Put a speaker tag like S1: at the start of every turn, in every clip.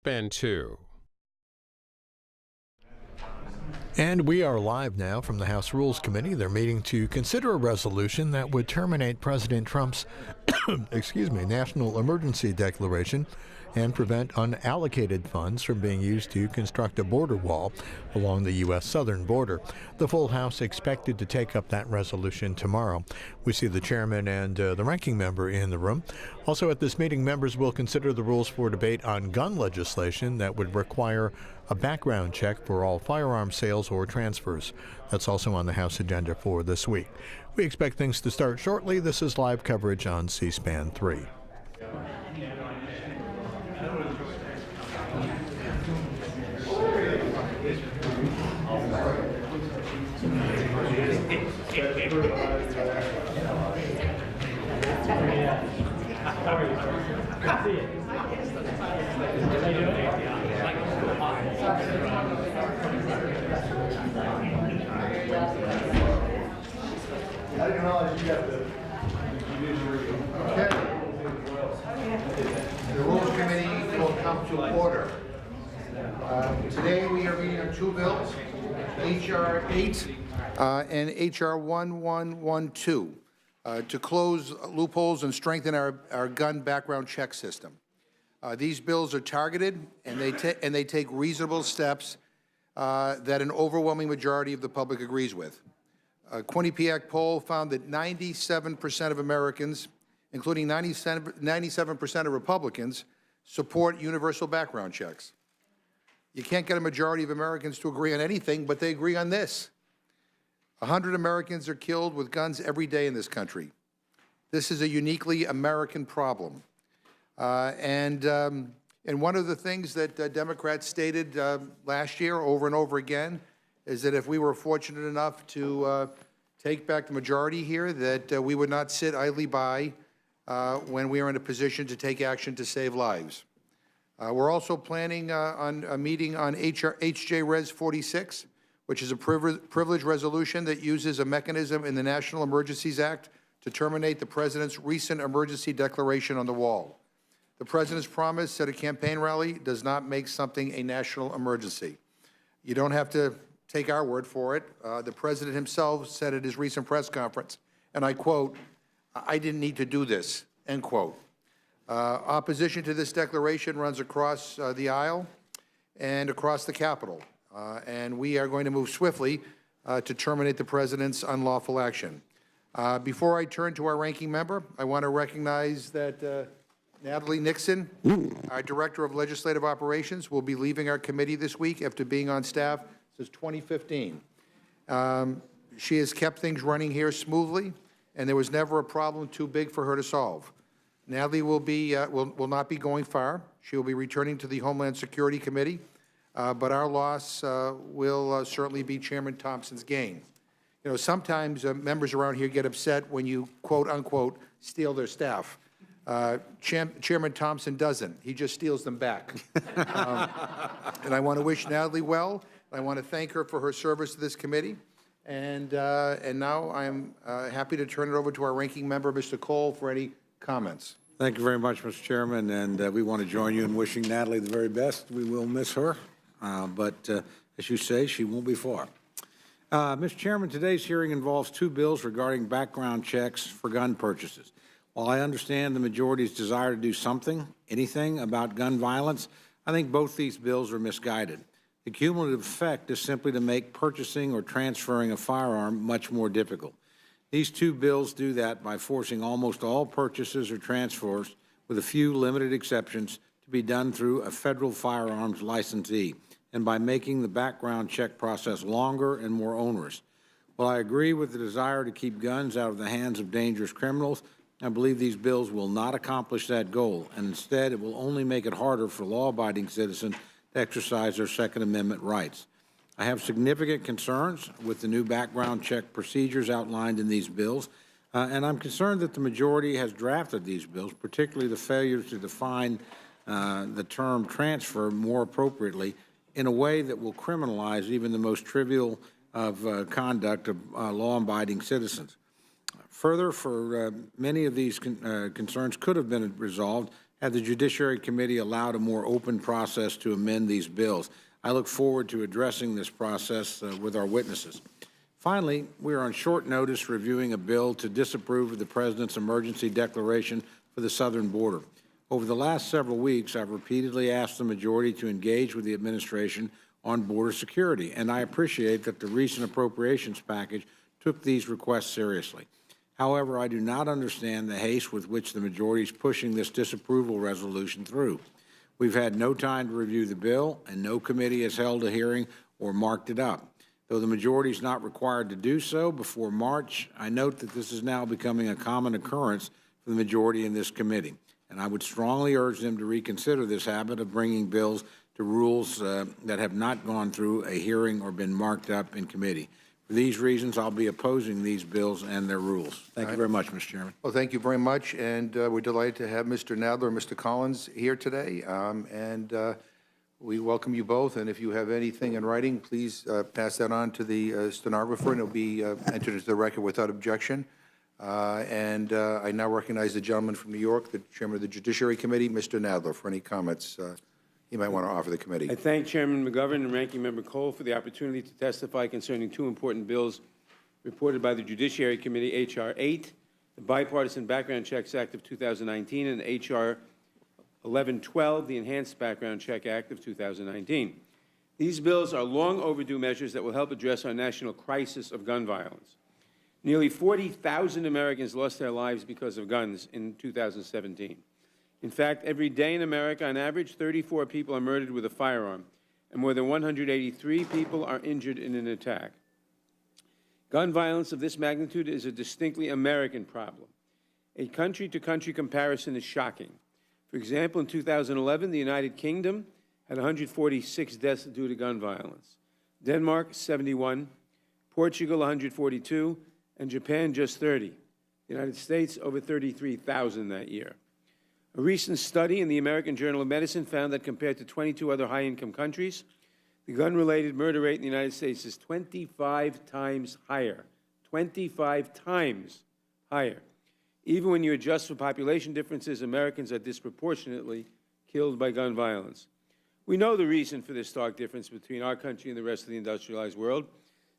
S1: Band 2.
S2: And we are live now from the House Rules Committee. They're meeting to consider a resolution that would terminate President Trump's national emergency declaration and prevent unallocated funds from being used to construct a border wall along the U.S. southern border. The full House expected to take up that resolution tomorrow. We see the chairman and the ranking member in the room. Also at this meeting, members will consider the rules for debate on gun legislation that would require a background check for all firearm sales or transfers. That's also on the House agenda for this week. We expect things to start shortly. This is live coverage on C-SPAN 3.
S3: The Rules Committee will come to order. Today we are meeting on two bills, H.R. 8 and H.R. 1112, to close loopholes and strengthen our gun background check system. These bills are targeted, and they take reasonable steps that an overwhelming majority of the public agrees with. A Quinnipiac poll found that 97% of Americans, including 97% of Republicans, support universal background checks. You can't get a majority of Americans to agree on anything, but they agree on this. 100 Americans are killed with guns every day in this country. This is a uniquely American problem. And one of the things that Democrats stated last year over and over again is that if we were fortunate enough to take back the majority here, that we would not sit idly by when we are in a position to take action to save lives. We're also planning on a meeting on HJ Res 46, which is a privilege resolution that uses a mechanism in the National Emergencies Act to terminate the President's recent emergency declaration on the wall. The President's promise at a campaign rally does not make something a national emergency. You don't have to take our word for it. The President himself said at his recent press conference, and I quote, "I didn't need to do this," end quote. Opposition to this declaration runs across the aisle and across the Capitol, and we are going to move swiftly to terminate the President's unlawful action. Before I turn to our ranking member, I want to recognize that Natalie Nixon, our Director of Legislative Operations, will be leaving our committee this week after being on staff since 2015. She has kept things running here smoothly, and there was never a problem too big for her to solve. Natalie will not be going far. She will be returning to the Homeland Security Committee, but our loss will certainly be Chairman Thompson's gain. You know, sometimes members around here get upset when you, quote unquote, steal their staff. Chairman Thompson doesn't. He just steals them back. And I want to wish Natalie well. I want to thank her for her service to this committee. And now I'm happy to turn it over to our ranking member, Mr. Cole, for any comments.
S4: Thank you very much, Mr. Chairman, and we want to join you in wishing Natalie the very best. We will miss her, but as you say, she won't be far. Mr. Chairman, today's hearing involves two bills regarding background checks for gun purchases. While I understand the majority's desire to do something, anything, about gun violence, I think both these bills are misguided. The cumulative effect is simply to make purchasing or transferring a firearm much more difficult. These two bills do that by forcing almost all purchases or transfers, with a few limited exceptions, to be done through a federal firearms licensee, and by making the background check process longer and more onerous. While I agree with the desire to keep guns out of the hands of dangerous criminals, I believe these bills will not accomplish that goal, and instead it will only make it harder for law-abiding citizens to exercise their Second Amendment rights. I have significant concerns with the new background check procedures outlined in these bills, and I'm concerned that the majority has drafted these bills, particularly the failure to define the term transfer more appropriately in a way that will criminalize even the most trivial of conduct of law-abiding citizens. Further, for many of these concerns could have been resolved had the Judiciary Committee allowed a more open process to amend these bills. I look forward to addressing this process with our witnesses. Finally, we are on short notice reviewing a bill to disapprove of the President's emergency declaration for the southern border. Over the last several weeks, I've repeatedly asked the majority to engage with the administration on border security, and I appreciate that the recent appropriations package took these requests seriously. However, I do not understand the haste with which the majority is pushing this disapproval resolution through. We've had no time to review the bill, and no committee has held a hearing or marked it up. Though the majority is not required to do so before March, I note that this is now becoming a common occurrence for the majority in this committee, and I would strongly urge them to reconsider this habit of bringing bills to rules that have not gone through a hearing or been marked up in committee. For these reasons, I'll be opposing these bills and their rules. Thank you very much, Mr. Chairman.
S3: Well, thank you very much, and we're delighted to have Mr. Nadler and Mr. Collins here today, we welcome you both, and if you have anything in writing, please pass that on to the stenographer, and it'll be entered into the record without objection. I now recognize the gentleman from New York, the Chairman of the Judiciary Committee, Mr. Nadler, for any comments you might want to offer the committee.
S1: I thank Chairman McGovern and Ranking Member Cole for the opportunity to testify concerning two important bills reported by the Judiciary Committee, H.R. 8, the Bipartisan Background Checks Act of 2019, and H.R. 1112, the Enhanced Background Check Act of 2019. These bills are long overdue measures that will help address our national crisis of gun violence. Nearly 40,000 Americans lost their lives because of guns in 2017. In fact, every day in America, on average, 34 people are murdered with a firearm, and more than 183 people are injured in an attack. Gun violence of this magnitude is a distinctly American problem. A country-to-country comparison is shocking. For example, in 2011, the United Kingdom had 146 deaths due to gun violence, Denmark, 71, Portugal, 142, and Japan, just 30. The United States, over 33,000 that year. A recent study in the American Journal of Medicine found that compared to 22 other high-income countries, the gun-related murder rate in the United States is 25 times higher. 25 times higher. Even when you adjust for population differences, Americans are disproportionately killed by gun violence. We know the reason for this stark difference between our country and the rest of the industrialized world.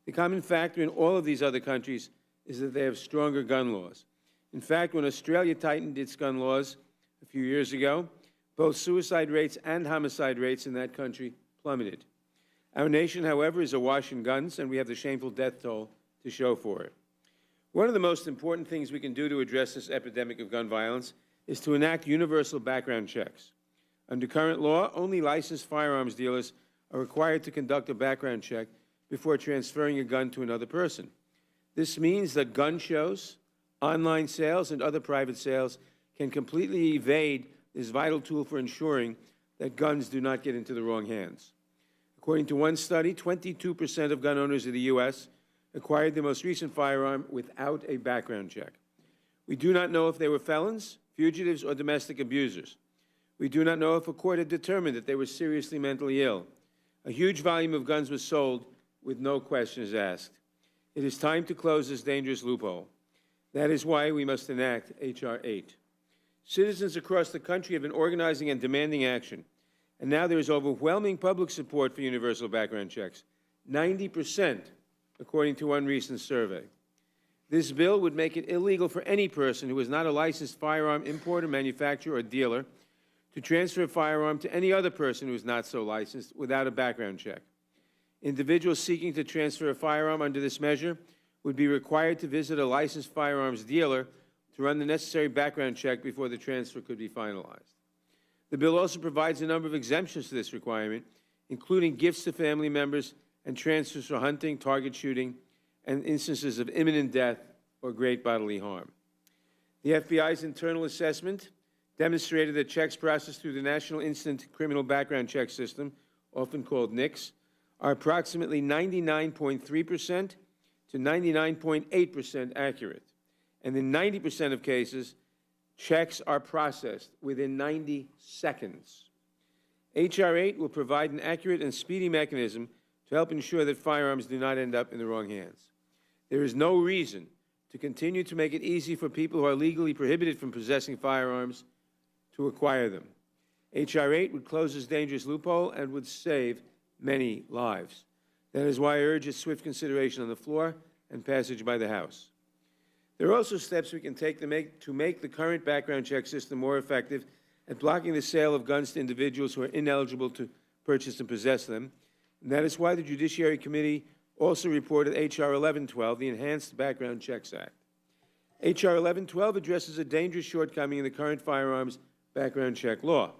S1: The common factor in all of these other countries is that they have stronger gun laws. In fact, when Australia tightened its gun laws a few years ago, both suicide rates and homicide rates in that country plummeted. Our nation, however, is awash in guns, and we have the shameful death toll to show for it. One of the most important things we can do to address this epidemic of gun violence is to enact universal background checks. Under current law, only licensed firearms dealers are required to conduct a background check before transferring a gun to another person. This means that gun shows, online sales, and other private sales can completely evade this vital tool for ensuring that guns do not get into the wrong hands. According to one study, 22% of gun owners in the U.S. acquired their most recent firearm without a background check. We do not know if they were felons, fugitives, or domestic abusers. We do not know if a court had determined that they were seriously mentally ill. A huge volume of guns was sold with no questions asked. It is time to close this dangerous loophole. That is why we must enact H.R. 8. Citizens across the country have been organizing and demanding action, and now there is overwhelming public support for universal background checks, 90%, according to one recent survey. This bill would make it illegal for any person who is not a licensed firearm importer, manufacturer, or dealer to transfer a firearm to any other person who is not so licensed without a background check. Individuals seeking to transfer a firearm under this measure would be required to visit a licensed firearms dealer to run the necessary background check before the transfer could be finalized. The bill also provides a number of exemptions to this requirement, including gifts to family members and transfers for hunting, target shooting, and instances of imminent death or great bodily harm. The FBI's internal assessment demonstrated that checks processed through the National Instant Criminal Background Check System, often called NICS, are approximately 99.3% to 99.8% accurate. And in 90% of cases, checks are processed within 90 seconds. H.R. 8 will provide an accurate and speedy mechanism to help ensure that firearms do not end up in the wrong hands. There is no reason to continue to make it easy for people who are legally prohibited from possessing firearms to acquire them. H.R. 8 would close this dangerous loophole and would save many lives. That is why I urge its swift consideration on the floor and passage by the House. There are also steps we can take to make the current background check system more effective at blocking the sale of guns to individuals who are ineligible to purchase and possess them. And that is why the Judiciary Committee also reported H.R. 1112, the Enhanced Background Checks Act. H.R. 1112 addresses a dangerous shortcoming in the current firearms background check law.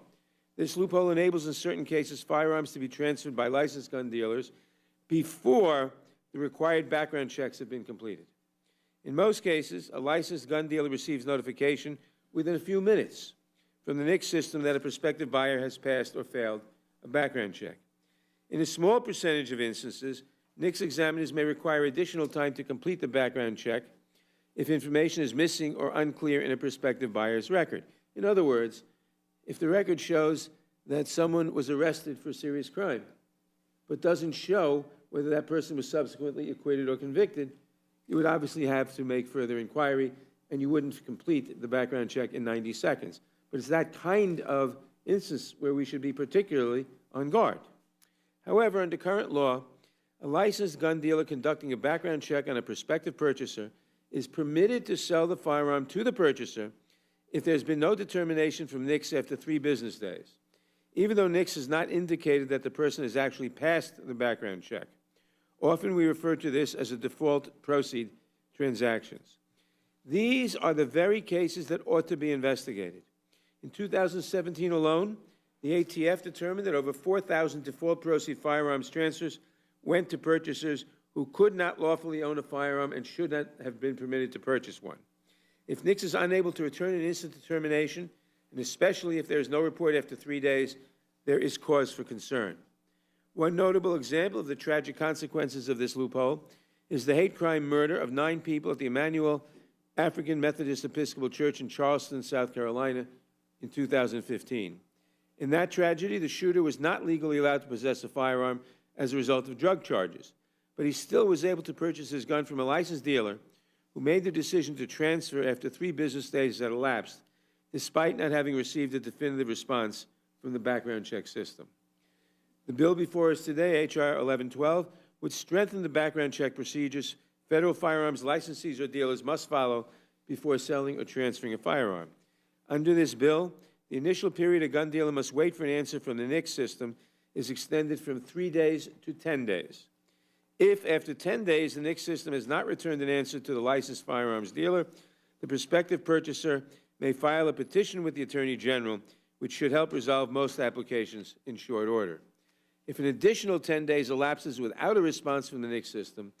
S1: This loophole enables, in certain cases, firearms to be transferred by licensed gun dealers before the required background checks have been completed. In most cases, a licensed gun dealer receives notification within a few minutes from the NICS system that a prospective buyer has passed or failed a background check. In a small percentage of instances, NICS examiners may require additional time to complete the background check if information is missing or unclear in a prospective buyer's record. In other words, if the record shows that someone was arrested for a serious crime, but doesn't show whether that person was subsequently acquitted or convicted, you would obviously have to make further inquiry, and you wouldn't complete the background check in 90 seconds. But it's that kind of instance where we should be particularly on guard. However, under current law, a licensed gun dealer conducting a background check on a prospective purchaser is permitted to sell the firearm to the purchaser if there's been no determination from NICS after 3 business days, even though NICS has not indicated that the person has actually passed the background check. Often we refer to this as a default proceed transactions. These are the very cases that ought to be investigated. In 2017 alone, the ATF determined that over 4,000 default proceed firearms transfers went to purchasers who could not lawfully own a firearm and should not have been permitted to purchase one. If NICS is unable to return an instant determination, and especially if there is no report after 3 days, there is cause for concern. One notable example of the tragic consequences of this loophole is the hate crime murder of 9 people at the Emmanuel African Methodist Episcopal Church in Charleston, South Carolina, in 2015. In that tragedy, the shooter was not legally allowed to possess a firearm as a result of drug charges, but he still was able to purchase his gun from a licensed dealer who made the decision to transfer after 3 business days had elapsed, despite not having received a definitive response from the background check system. The bill before us today, H.R. 1112, would strengthen the background check procedures federal firearms licensees or dealers must follow before selling or transferring a firearm. Under this bill, the initial period a gun dealer must wait for an answer from the NICS system is extended from 3 days to 10 days. If, after 10 days, the NICS system has not returned an answer to the licensed firearms dealer, the prospective purchaser may file a petition with the Attorney General, which should help resolve most applications in short order. If an additional 10 days elapses without a response from the NICS system,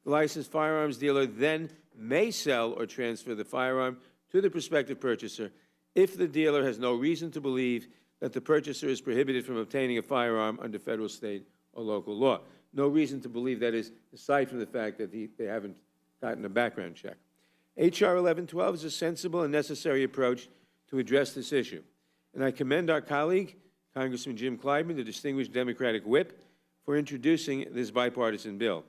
S1: the licensed firearms dealer then may sell or transfer the firearm to the prospective purchaser if the dealer has no reason to believe that the purchaser is prohibited from obtaining a firearm under federal, state, or local law. No reason to believe that is, aside from the fact that they haven't gotten a background check. H.R. 1112 is a sensible and necessary approach to address this issue. And I commend our colleague, Congressman Jim Clyburn, the distinguished Democratic whip, for introducing this bipartisan bill.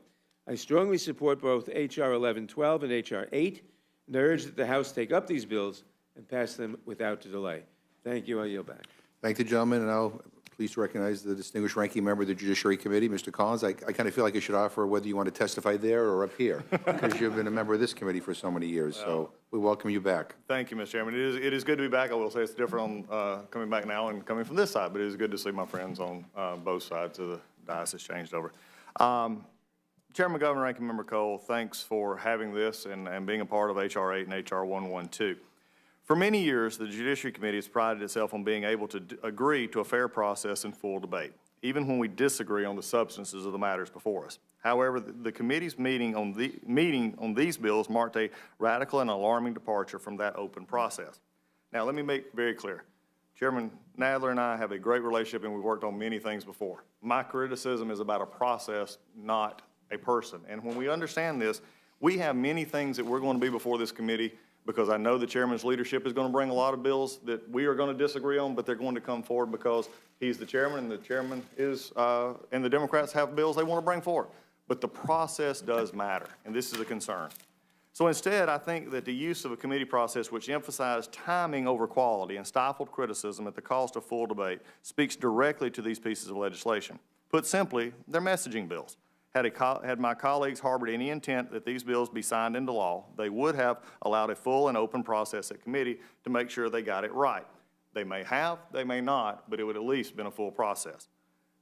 S1: I strongly support both H.R. 1112 and H.R. 8, and I urge that the House take up these bills and pass them without delay. Thank you. I yield back.
S3: Thank the gentleman, and I'll please recognize the distinguished ranking member of the Judiciary Committee, Mr. Collins. I kind of feel like I should offer whether you want to testify there or up here, because you've been a member of this committee for so many years. So we welcome you back.
S5: Thank you, Mr. Chairman. It is good to be back. I will say it's different on coming back now and coming from this side, but it is good to see my friends on both sides of the diocese changed over. Chairman, Governor, Ranking Member Cole, thanks for having this and being a part of H.R. 8 and H.R. 112. For many years, the Judiciary Committee has prided itself on being able to agree to a fair process and full debate, even when we disagree on the substances of the matters before us. However, the committee's meeting on these bills marked a radical and alarming departure from that open process. Now, let me make very clear. Chairman Nadler and I have a great relationship, and we've worked on many things before. My criticism is about a process, not a person. And when we understand this, we have many things that we're going to be before this committee, because I know the chairman's leadership is going to bring a lot of bills that we are going to disagree on, but they're going to come forward because he's the chairman, and the chairman is, and the Democrats have bills they want to bring forward. But the process does matter, and this is a concern. So instead, I think that the use of a committee process which emphasized timing over quality and stifled criticism at the cost of full debate speaks directly to these pieces of legislation. Put simply, they're messaging bills. Had my colleagues harbored any intent that these bills be signed into law, they would have allowed a full and open process at committee to make sure they got it right. They may have, they may not, but it would at least been a full process.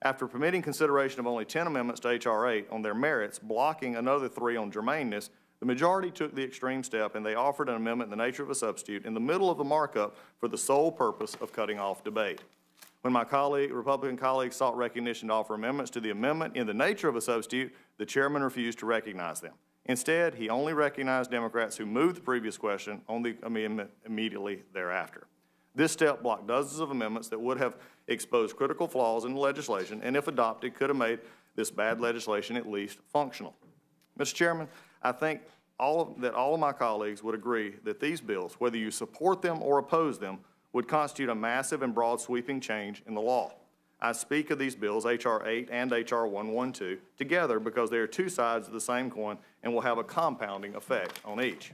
S5: After permitting consideration of only 10 amendments to H.R. 8 on their merits, blocking another 3 on germaneness, the majority took the extreme step and they offered an amendment in the nature of a substitute in the middle of the markup for the sole purpose of cutting off debate. When my Republican colleagues sought recognition to offer amendments to the amendment in the nature of a substitute, the chairman refused to recognize them. Instead, he only recognized Democrats who moved the previous question on the amendment immediately thereafter. This step blocked dozens of amendments that would have exposed critical flaws in the legislation and, if adopted, could have made this bad legislation at least functional. Mr. Chairman, I think all of my colleagues would agree that these bills, whether you support them or oppose them, would constitute a massive and broad sweeping change in the law. I speak of these bills, H.R. 8 and H.R. 112, together because they are two sides of the same coin and will have a compounding effect on each.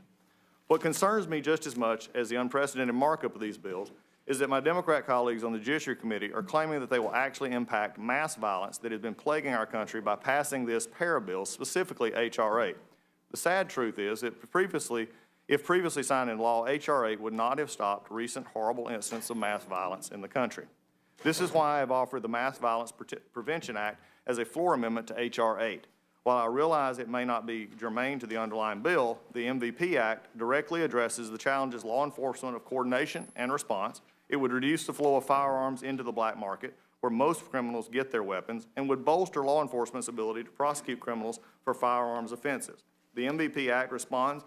S5: What concerns me just as much as the unprecedented markup of these bills is that my Democrat colleagues on the Judiciary Committee are claiming that they will actually impact mass violence that has been plaguing our country by passing this pair of bills, specifically H.R. 8. The sad truth is that if previously signed in law, H.R. 8 would not have stopped recent horrible incidents of mass violence in the country. This is why I have offered the Mass Violence Prevention Act as a floor amendment to H.R. 8. While I realize it may not be germane to the underlying bill, the MVP Act directly addresses the challenges law enforcement of coordination and response. It would reduce the flow of firearms into the black market, where most criminals get their weapons, and would bolster law enforcement's ability to prosecute criminals for firearms offenses. The MVP Act responds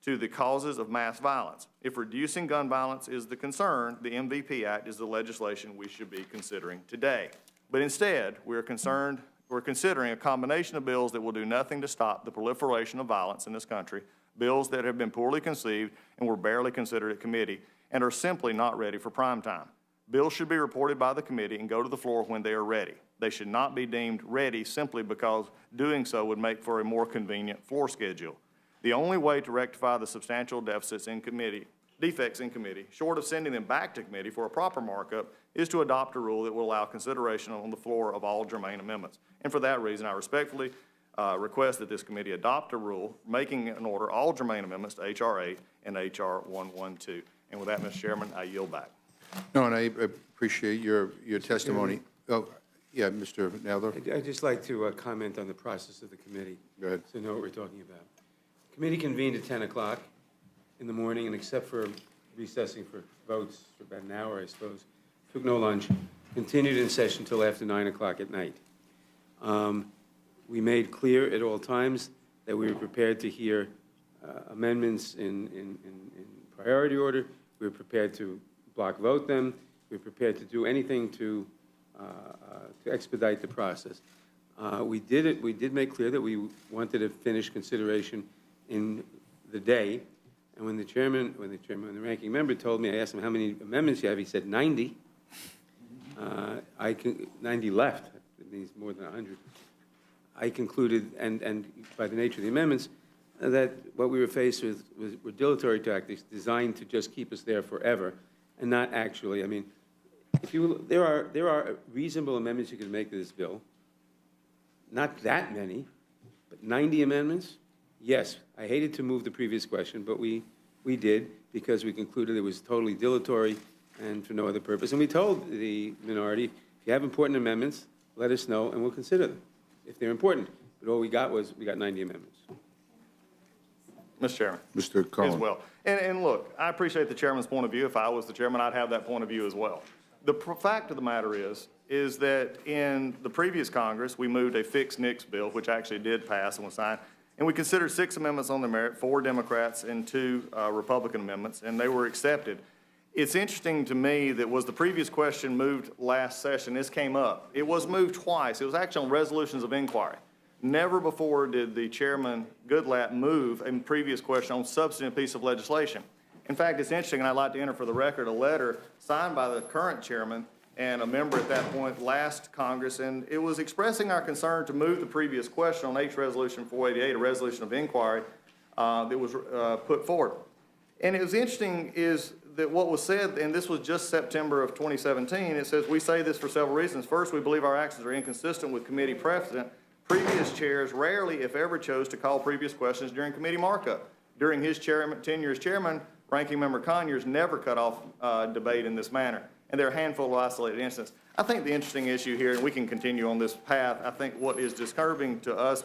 S5: to the causes of mass violence. If reducing gun violence is the concern, the MVP Act is the legislation we should be considering today. But instead, we're considering a combination of bills that will do nothing to stop the proliferation of violence in this country, bills that have been poorly conceived and were barely considered at committee and are simply not ready for prime time. Bills should be reported by the committee and go to the floor when they are ready. They should not be deemed ready simply because doing so would make for a more convenient floor schedule. The only way to rectify the substantial defects in committee, short of sending them back to committee for a proper markup, is to adopt a rule that will allow consideration on the floor of all germane amendments. And for that reason, I respectfully request that this committee adopt a rule making in order all germane amendments to H.R. 8 and H.R. 112. And with that, Mr. Chairman, I yield back.
S3: No, and I appreciate your testimony. Oh, yeah, Mr. Nadler.
S1: I'd just like to comment on the process of the committee.
S3: Go ahead.
S1: So know what we're talking about. Committee convened at 10 o'clock in the morning, and except for recessing for votes for about an hour, I suppose, took no lunch, continued in session until after 9 o'clock at night. We made clear at all times that we were prepared to hear amendments in priority order. We were prepared to block vote them. We were prepared to do anything to expedite the process. We did make clear that we wanted to finish consideration in the day. And when the ranking member told me, I asked him how many amendments you have, he said 90. 90 left. It means more than 100. I concluded, and by the nature of the amendments, that what we were faced with were dilatory tactics designed to just keep us there forever, and not actually. I mean, there are reasonable amendments you can make to this bill. Not that many, but 90 amendments. Yes, I hated to move the previous question, but we did because we concluded it was totally dilatory and for no other purpose. And we told the minority, if you have important amendments, let us know and we'll consider them if they're important. But all we got 90 amendments.
S5: Mr. Chairman.
S3: Mr. Cohen.
S5: As well. And look, I appreciate the chairman's point of view. If I was the chairman, I'd have that point of view as well. The fact of the matter is that in the previous Congress, we moved a fixed NICS bill, which actually did pass and was signed, and we considered 6 amendments on the merit, 4 Democrats and 2 Republican amendments, and they were accepted. It's interesting to me that was the previous question moved last session. This came up. It was moved twice. It was actually on resolutions of inquiry. Never before did the chairman, Goodlatte, move a previous question on substantive piece of legislation. In fact, it's interesting, and I'd like to enter for the record a letter signed by the current chairman and a member at that point last Congress, and it was expressing our concern to move the previous question on H Resolution 488, a resolution of inquiry, that was put forward. And it was interesting is that what was said, and this was just September of 2017, it says, we say this for several reasons. First, we believe our actions are inconsistent with committee precedent. Previous chairs rarely, if ever, chose to call previous questions during committee markup. During his tenure as chairman, Ranking Member Conyers never cut off debate in this manner. And there are a handful of isolated incidents. I think the interesting issue here, and we can continue on this path, I think what is disturbing to us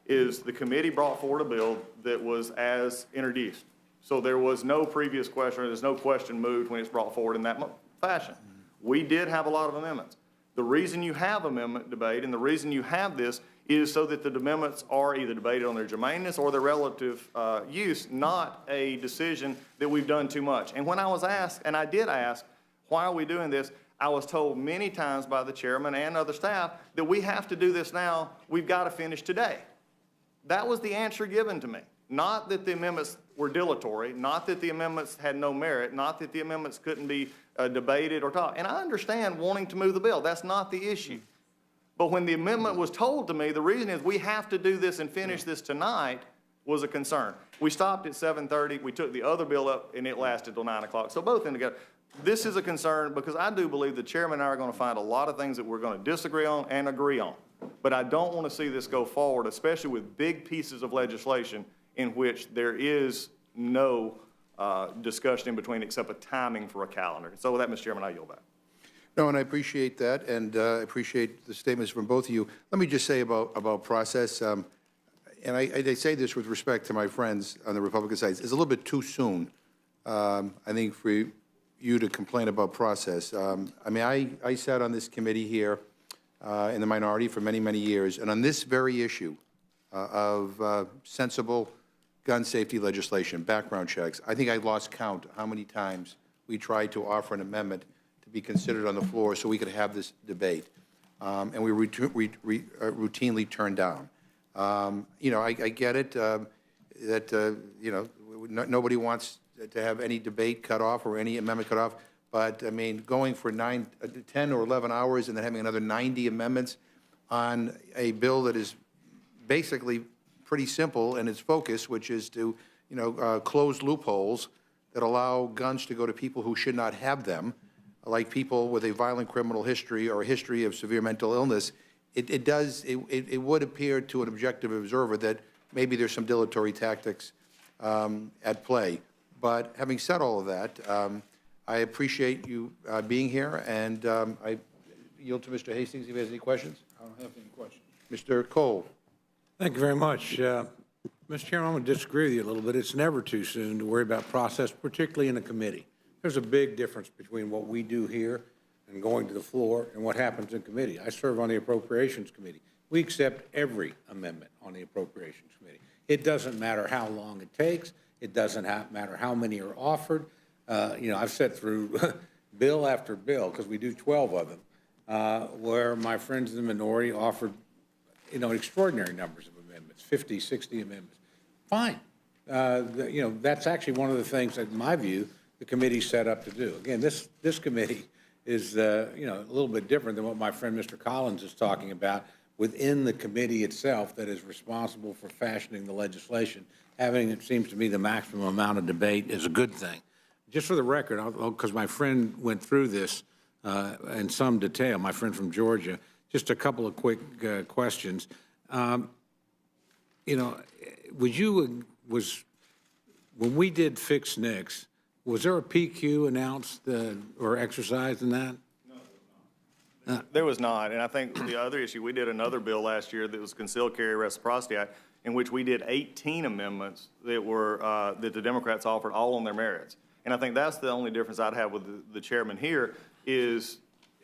S5: is the committee brought forward a bill that was as introduced. So there was no previous question, or there's no question moved when it's brought forward in that fashion. We did have a lot of amendments. The reason you have amendment debate and the reason you have this is so that the amendments are either debated on their germaneness or their relative use, not a decision that we've done too much. And when I was asked, and I did ask, why are we doing this? I was told many times by the chairman and other staff that we have to do this now, we've got to finish today. That was the answer given to me. Not that the amendments were dilatory, not that the amendments had no merit, not that the amendments couldn't be debated or talked. And I understand wanting to move the bill. That's not the issue. But when the amendment was told to me, the reason is we have to do this and finish this tonight was a concern. We stopped at 7:30. We took the other bill up, and it lasted till 9 o'clock. So both in together. This is a concern because I do believe the chairman and I are going to find a lot of things that we're going to disagree on and agree on. But I don't want to see this go forward, especially with big pieces of legislation in which there is no discussion in between except a timing for a calendar. So with that, Mr. Chairman, I yield back.
S3: No, and I appreciate that, and I appreciate the statements from both of you. Let me just say about process, and I say this with respect to my friends on the Republican side. It's a little bit too soon, I think, for you to complain about process. I mean, I sat on this committee here in the minority for many, many years, and on this very issue of sensible gun safety legislation, background checks, I think I lost count how many times we tried to offer an amendment to be considered on the floor so we could have this debate, and we routinely turned down. You know, I get it that, you know, nobody wants to have any debate cut off or any amendment cut off, but, I mean, going for 10 or 11 hours and then having another 90 amendments on a bill that is basically pretty simple in its focus, which is to, you know, close loopholes that allow guns to go to people who should not have them, like people with a violent criminal history or a history of severe mental illness. It would appear to an objective observer that maybe there's some dilatory tactics at play. But having said all of that, I appreciate you being here, and I yield to Mr. Hastings if he has any questions.
S4: I don't have any questions.
S3: Mr. Cole.
S4: Thank you very much. Mr. Chairman, I'm going to disagree with you a little bit. It's never too soon to worry about process, particularly in a committee. There's a big difference between what we do here and going to the floor and what happens in committee. I serve on the Appropriations Committee. We accept every amendment on the Appropriations Committee. It doesn't matter how long it takes. It doesn't matter how many are offered. You know, I've sat through bill after bill, because we do 12 of them, where my friends in the minority offered, you know, extraordinary numbers of amendments, 50, 60 amendments. Fine. You know, that's actually one of the things that, in my view, the committee's set up to do. Again, this committee is, you know, a little bit different than what my friend Mr. Collins is talking about within the committee itself that is responsible for fashioning the legislation. Having, it seems to me, the maximum amount of debate is a good thing. Just for the record, because my friend went through this in some detail, my friend from Georgia, just a couple of quick questions. You know, when we did Fix NICS, was there a PQ announced or exercised in that?
S5: No, there was not. And I think the other issue, we did another bill last year that was Concealed Carry Reciprocity Act, in which we did 18 amendments that were that the Democrats offered all on their merits. And I think that's the only difference I'd have with the chairman here is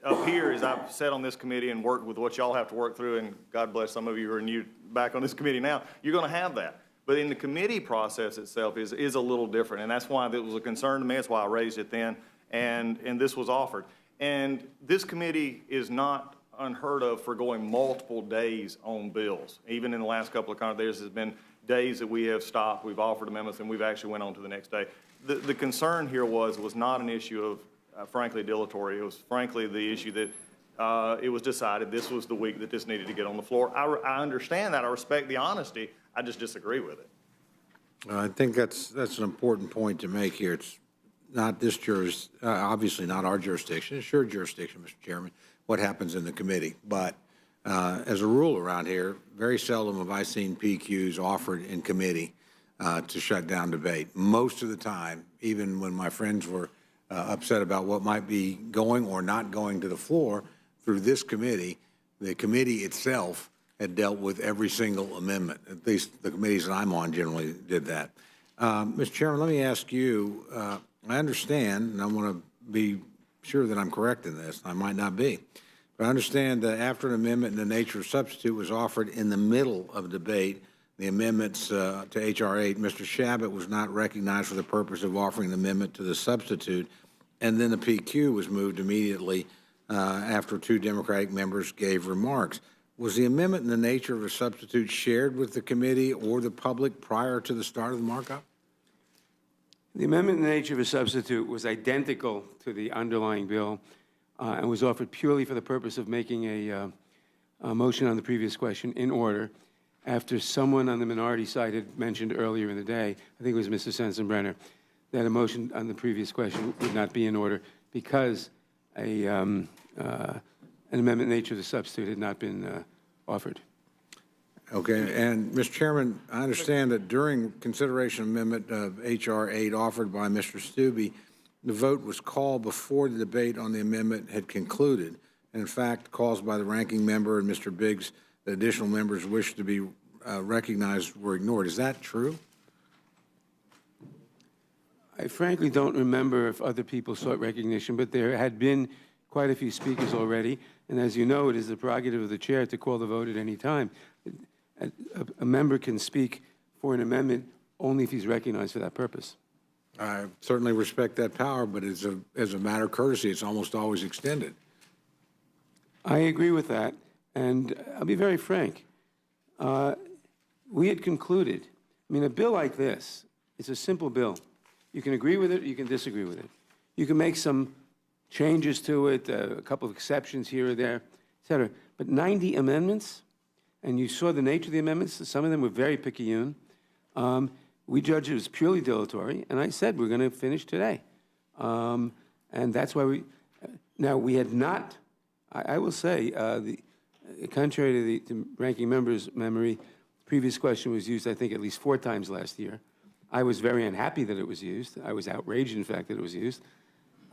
S5: up here, as I've sat on this committee and worked with what y'all have to work through, and God bless some of you who are new back on this committee now, you're going to have that. But in the committee process itself is a little different, and that's why it was a concern to me. That's why I raised it then, and this was offered. And this committee is not unheard of for going multiple days on bills. Even in the last couple of days, there's been days that we have stopped, we've offered amendments, and we've actually went on to the next day. The concern here was not an issue of, frankly, dilatory. It was, frankly, the issue that it was decided this was the week that this needed to get on the floor. I understand that. I respect the honesty. I just disagree with it.
S4: I think that's an important point to make here. It's not this obviously not our jurisdiction. It's your jurisdiction, Mr. Chairman, what happens in the committee. But as a rule around here, very seldom have I seen PQs offered in committee to shut down debate. Most of the time, even when my friends were upset about what might be going or not going to the floor through this committee, the committee itself had dealt with every single amendment. At least the committees that I'm on generally did that. Mr. Chairman, let me ask you, I understand, and I want to be sure that I'm correct in this, I might not be, but I understand that after an amendment in the nature of substitute was offered in the middle of debate, the amendments to H.R. 8, Mr. Shabbat was not recognized for the purpose of offering an amendment to the substitute, and then the PQ was moved immediately after two Democratic members gave remarks. Was the amendment in the nature of a substitute shared with the committee or the public prior to the start of the markup?
S1: The amendment in the nature of a substitute was identical to the underlying bill and was offered purely for the purpose of making a motion on the previous question in order after someone on the minority side had mentioned earlier in the day, I think it was Mr. Sensenbrenner, that a motion on the previous question would not be in order because an amendment in the nature of the substitute had not been offered.
S4: Okay, and Mr. Chairman, I understand that during consideration of amendment of H.R. 8 offered by Mr. Stubbe, the vote was called before the debate on the amendment had concluded. And in fact, calls by the ranking member and Mr. Biggs that additional members wished to be recognized were ignored. Is that true?
S1: I frankly don't remember if other people sought recognition, but there had been quite a few speakers already. And as you know, it is the prerogative of the chair to call the vote at any time. A member can speak for an amendment only if he's recognized for that purpose.
S4: I certainly respect that power, but as a matter of courtesy, it's almost always extended.
S1: I agree with that, and I'll be very frank. We had concluded, I mean, a bill like this, it's a simple bill. You can agree with it, or you can disagree with it. You can make some changes to it, a couple of exceptions here or there, et cetera. But 90 amendments, and you saw the nature of the amendments. Some of them were very picayune. We judged it was purely dilatory, and I said we're going to finish today. And that's why now we had not, I will say, contrary to the ranking member's memory, the previous question was used, I think, at least 4 times last year. I was very unhappy that it was used. I was outraged, in fact, that it was used.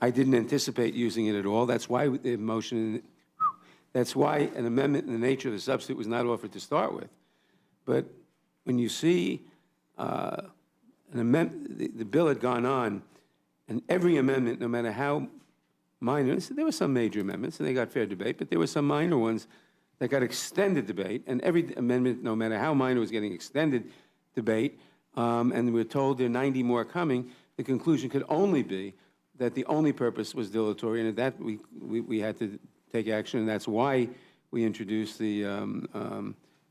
S1: I didn't anticipate using it at all. That's why the motion, that's why an amendment in the nature of the substitute was not offered to start with. But when you see the bill had gone on, and every amendment, no matter how minor, there were some major amendments, and they got fair debate, but there were some minor ones that got extended debate, and every amendment, no matter how minor, was getting extended debate, and we're told there are 90 more coming. The conclusion could only be that the only purpose was dilatory, and at that we had to take action, and that's why we introduced the amendment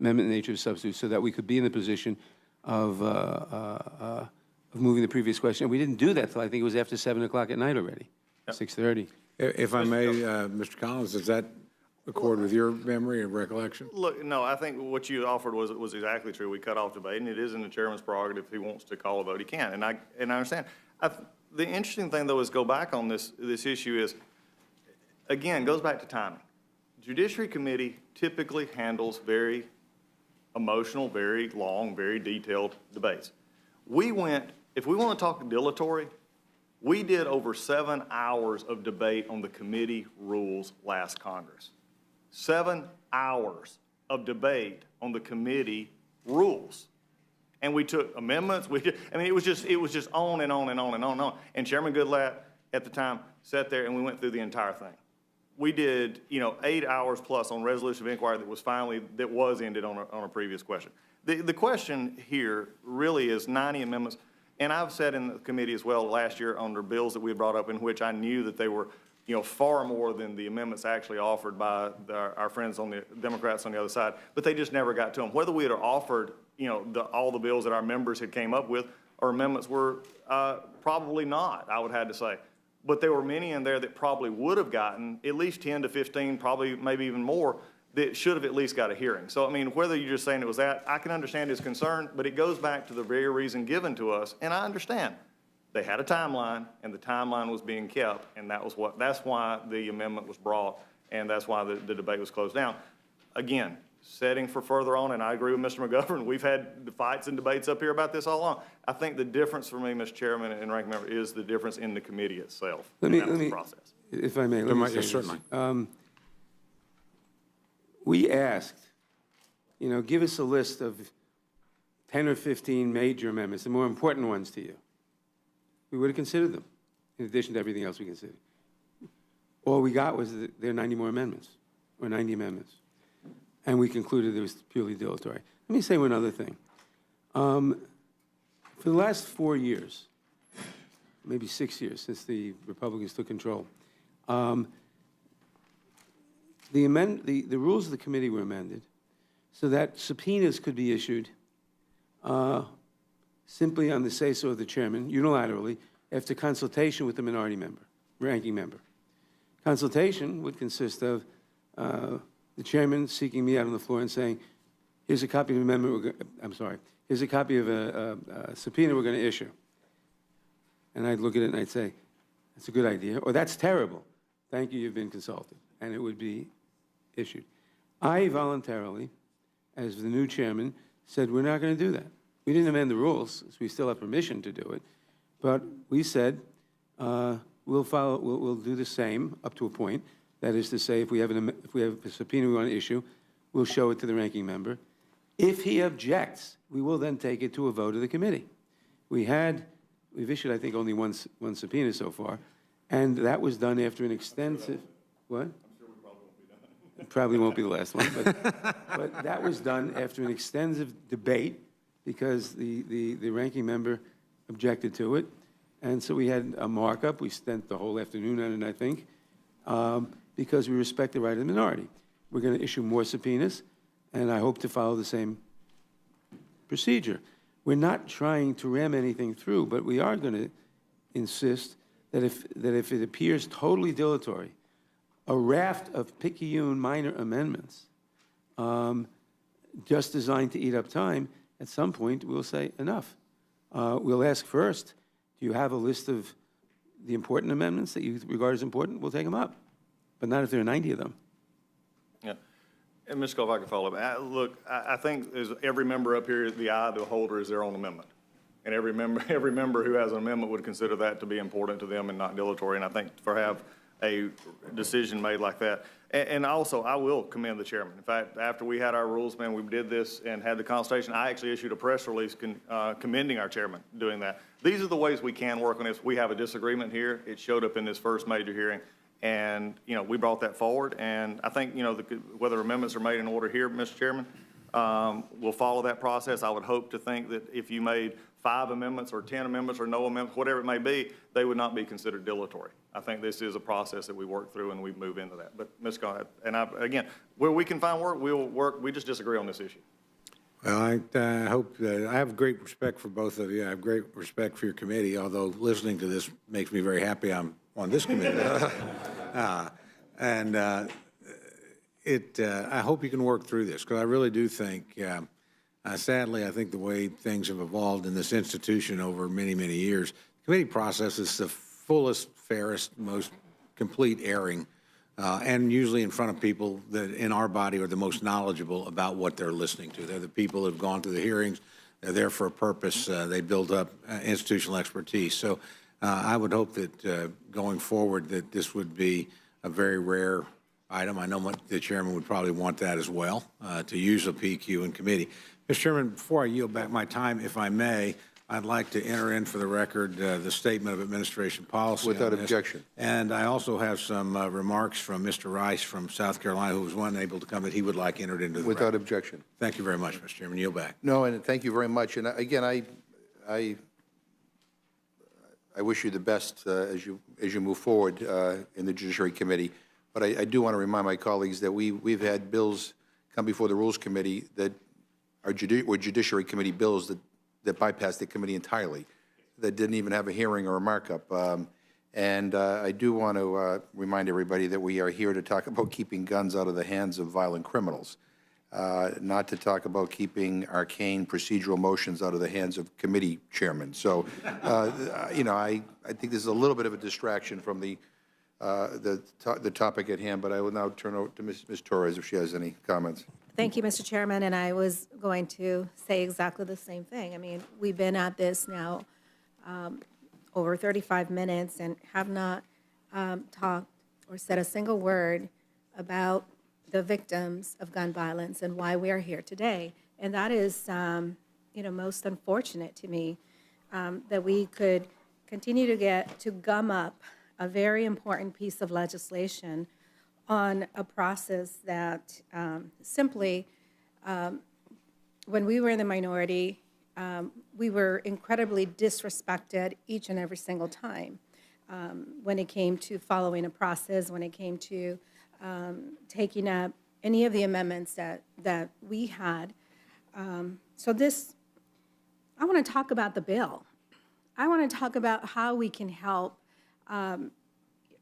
S1: in the nature of substitute, so that we could be in the position of moving the previous question. And we didn't do that until I think it was after 7 o'clock at night already, 6:30.
S4: If I may, Mr. Collins, does that accord with your memory and recollection?
S5: Look, no, I think what you offered was exactly true. We cut off debate, and it is in the chairman's prerogative. If he wants to call a vote, he can, and I understand. The interesting thing, though, is go back on this issue is, again, goes back to timing. Judiciary Committee typically handles very emotional, very long, very detailed debates. We went, if we want to talk dilatory, we did over 7 hours of debate on the committee rules last Congress. 7 hours of debate on the committee rules. And we took amendments. It was just on and on and on and on and on. And Chairman Goodlatte at the time sat there and we went through the entire thing. We did, 8 hours plus on resolution of inquiry that was ended on a previous question. The question here really is 90 amendments. And I've said in the committee as well last year under bills that we had brought up in which I knew that they were, far more than the amendments actually offered by our friends on the Democrats on the other side, but they just never got to them. Whether we had offered, all the bills that our members had came up with or amendments were probably not, I would have to say. But there were many in there that probably would have gotten at least 10 to 15, probably maybe even more that should have at least got a hearing. So, I mean, whether you're just saying it was that, I can understand his concern, but it goes back to the very reason given to us, and I understand. They had a timeline, and the timeline was being kept, and that's why the amendment was brought, and that's why the debate was closed down. Again, setting for further on, and I agree with Mr. McGovern, we've had the fights and debates up here about this all along. I think the difference for me, Mr. Chairman and Ranking Member, is the difference in the committee itself.
S1: Let
S5: and that was
S1: me,
S5: the process.
S1: if I may, let me say
S4: Yes,
S1: this.
S4: certainly.
S1: We asked, give us a list of 10 or 15 major amendments, the more important ones to you. We would have considered them, in addition to everything else we considered. All we got was that there are 90 more amendments, or 90 amendments. And we concluded it was purely dilatory. Let me say one other thing. For the last 4 years, maybe 6 years since the Republicans took control, the rules of the committee were amended so that subpoenas could be issued simply on the say-so of the chairman, unilaterally, after consultation with the minority member, ranking member. Consultation would consist of the chairman seeking me out on the floor and saying, here's a copy of an amendment, here's a copy of a subpoena we're going to issue. And I'd look at it and I'd say, that's a good idea, or that's terrible. Thank you, you've been consulted. And it would be issued. I voluntarily, as the new chairman, said we're not going to do that. We didn't amend the rules, so we still have permission to do it. But we said we'll do the same up to a point. That is to say, if we have a subpoena we want to issue, we'll show it to the ranking member. If he objects, we will then take it to a vote of the committee. We've issued, I think, only one subpoena so far, and that was done after an extensive, what? I'm sure we probably won't be done. It probably won't be the last one, but that was done after an extensive debate because the ranking member objected to it. And so we had a markup. We spent the whole afternoon on it, I think, because we respect the right of the minority. We're going to issue more subpoenas, and I hope to follow the same procedure. We're not trying to ram anything through, but we are going to insist that if it appears totally dilatory, a raft of picayune minor amendments just designed to eat up time, at some point we'll say enough. We'll ask first, do you have a list of the important amendments that you regard as important? We'll take them up, but not if there are 90 of them.
S5: Yeah. And Ms. Cole, if I could follow up. Look, I think as every member up here, the eye of the beholder is their own amendment. And every member who has an amendment would consider that to be important to them and not dilatory. And I think for have a decision made like that. And also, I will commend the chairman. In fact, after we had our rules, man, we did this and had the consultation. I actually issued a press release commending our chairman doing that. These are the ways we can work on this. We have a disagreement here. It showed up in this first major hearing. And, we brought that forward. And I think, whether amendments are made in order here, Mr. Chairman, we'll follow that process. I would hope to think that if you made 5 amendments or 10 amendments or no amendments, whatever it may be, they would not be considered dilatory. I think this is a process that we work through and we move into that. But Ms. Scott, and again, where we can find work, we'll work. We just disagree on this issue.
S4: Well, I hope that I have great respect for both of you. I have great respect for your committee, although listening to this makes me very happy I'm on this committee. I hope you can work through this, because I really do think, sadly, I think the way things have evolved in this institution over many, many years, the committee process is the fullest, fairest, most complete airing, and usually in front of people that in our body are the most knowledgeable about what they're listening to. They're the people that have gone through the hearings. They're there for a purpose. They build up institutional expertise. So I would hope that going forward that this would be a very rare item. I know the chairman would probably want that as well, to use a PQ in committee. Mr. Chairman, before I yield back my time, if I may, I'd like to enter in for the record the statement of administration policy.
S3: Without objection.
S4: And I also have some remarks from Mr. Rice from South Carolina, who was unable to come, that he would like entered into the
S3: Without
S4: record.
S3: objection.
S4: Thank you very much, Mr. Chairman. Yield back.
S3: No, and thank you very much. And again, I wish you the best as you move forward in the Judiciary Committee. But I do want to remind my colleagues that we've had bills come before the Rules Committee that were Judiciary Committee bills that bypassed the committee entirely, that didn't even have a hearing or a markup. And I do want to remind everybody that we are here to talk about keeping guns out of the hands of violent criminals, not to talk about keeping arcane procedural motions out of the hands of committee chairmen. So, you know, I think this is a little bit of a distraction from the topic at hand, but I will now turn over to Ms. Torres if she has any comments.
S6: Thank you, Mr. Chairman, and I was going to say exactly the same thing. I mean, we've been at this now over 35 minutes and have not talked or said a single word about the victims of gun violence and why we are here today. And that is, you know, most unfortunate to me, that we could continue to gum up a very important piece of legislation on a process that simply, when we were in the minority, we were incredibly disrespected each and every single time when it came to following a process, when it came to taking up any of the amendments that we had. So this, I want to talk about the bill. I want to talk about how we can help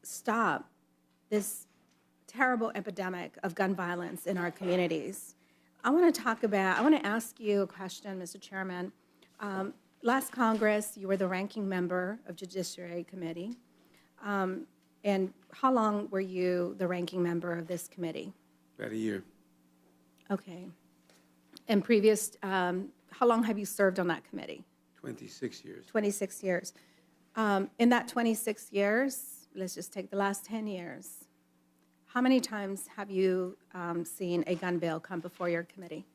S6: stop this terrible epidemic of gun violence in our communities. I want to ask you a question, Mr. Chairman. Last Congress, you were the ranking member of Judiciary Committee. And how long were you the ranking member of this committee?
S1: About a year.
S6: Okay. And previous, how long have you served on that committee?
S1: 26 years.
S6: 26 years. In that 26 years, let's just take the last 10 years, how many times have you seen a gun bill come before your committee?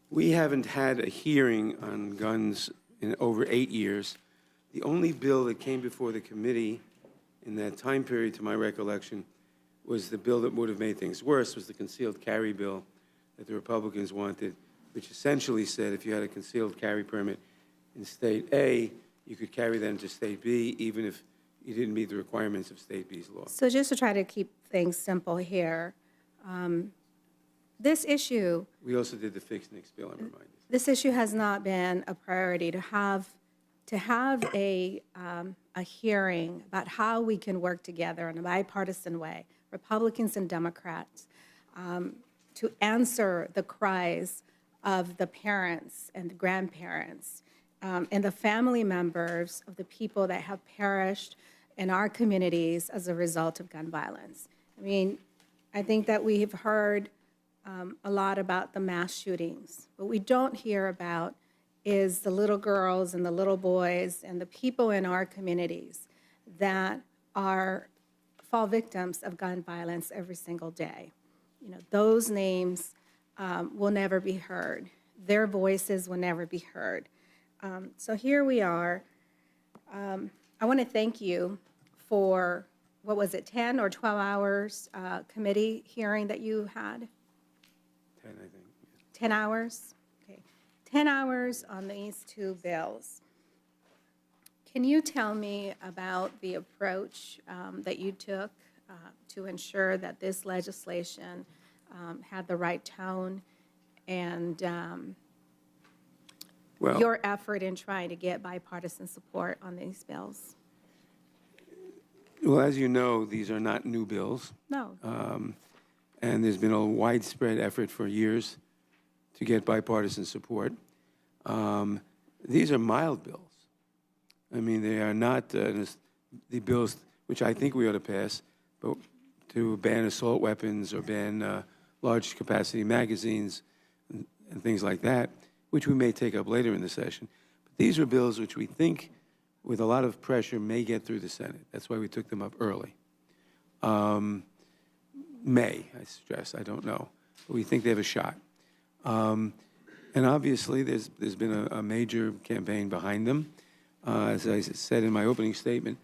S1: We haven't had a hearing on guns in over 8 years. The only bill that came before the committee in that time period, to my recollection, was the bill that would have made things worse, was the concealed carry bill that the Republicans wanted, which essentially said if you had a concealed carry permit in State A, you could carry that into State B, even if you didn't meet the requirements of State B's law.
S6: So just to try to keep things simple here, this issue,
S1: We also did the fixed NICS bill, I'm reminded.
S6: this issue has not been a priority to have a hearing about how we can work together in a bipartisan way, Republicans and Democrats, to answer the cries of the parents and the grandparents and the family members of the people that have perished in our communities as a result of gun violence. I mean, I think that we have heard a lot about the mass shootings. What we don't hear about is the little girls and the little boys and the people in our communities that fall victims of gun violence every single day. You know, those names will never be heard. Their voices will never be heard. So here we are. I want to thank you for, what was it, 10 or 12 hours committee hearing that you had?
S1: 10, I think.
S6: 10 hours? Okay. 10 hours on these two bills. Can you tell me about the approach that you took to ensure that this legislation had the right tone and
S1: Well,
S6: your effort in trying to get bipartisan support on these bills?
S1: well, as you know, these are not new bills.
S6: No.
S1: And there's been a widespread effort for years to get bipartisan support. These are mild bills. I mean, they are not the bills which I think we ought to pass, but to ban assault weapons or ban large capacity magazines and things like that, which we may take up later in the session. But these are bills which we think, with a lot of pressure, may get through the Senate. That's why we took them up early. May, I stress, I don't know. But we think they have a shot. And obviously, there's been a major campaign behind them. As I said in my opening statement,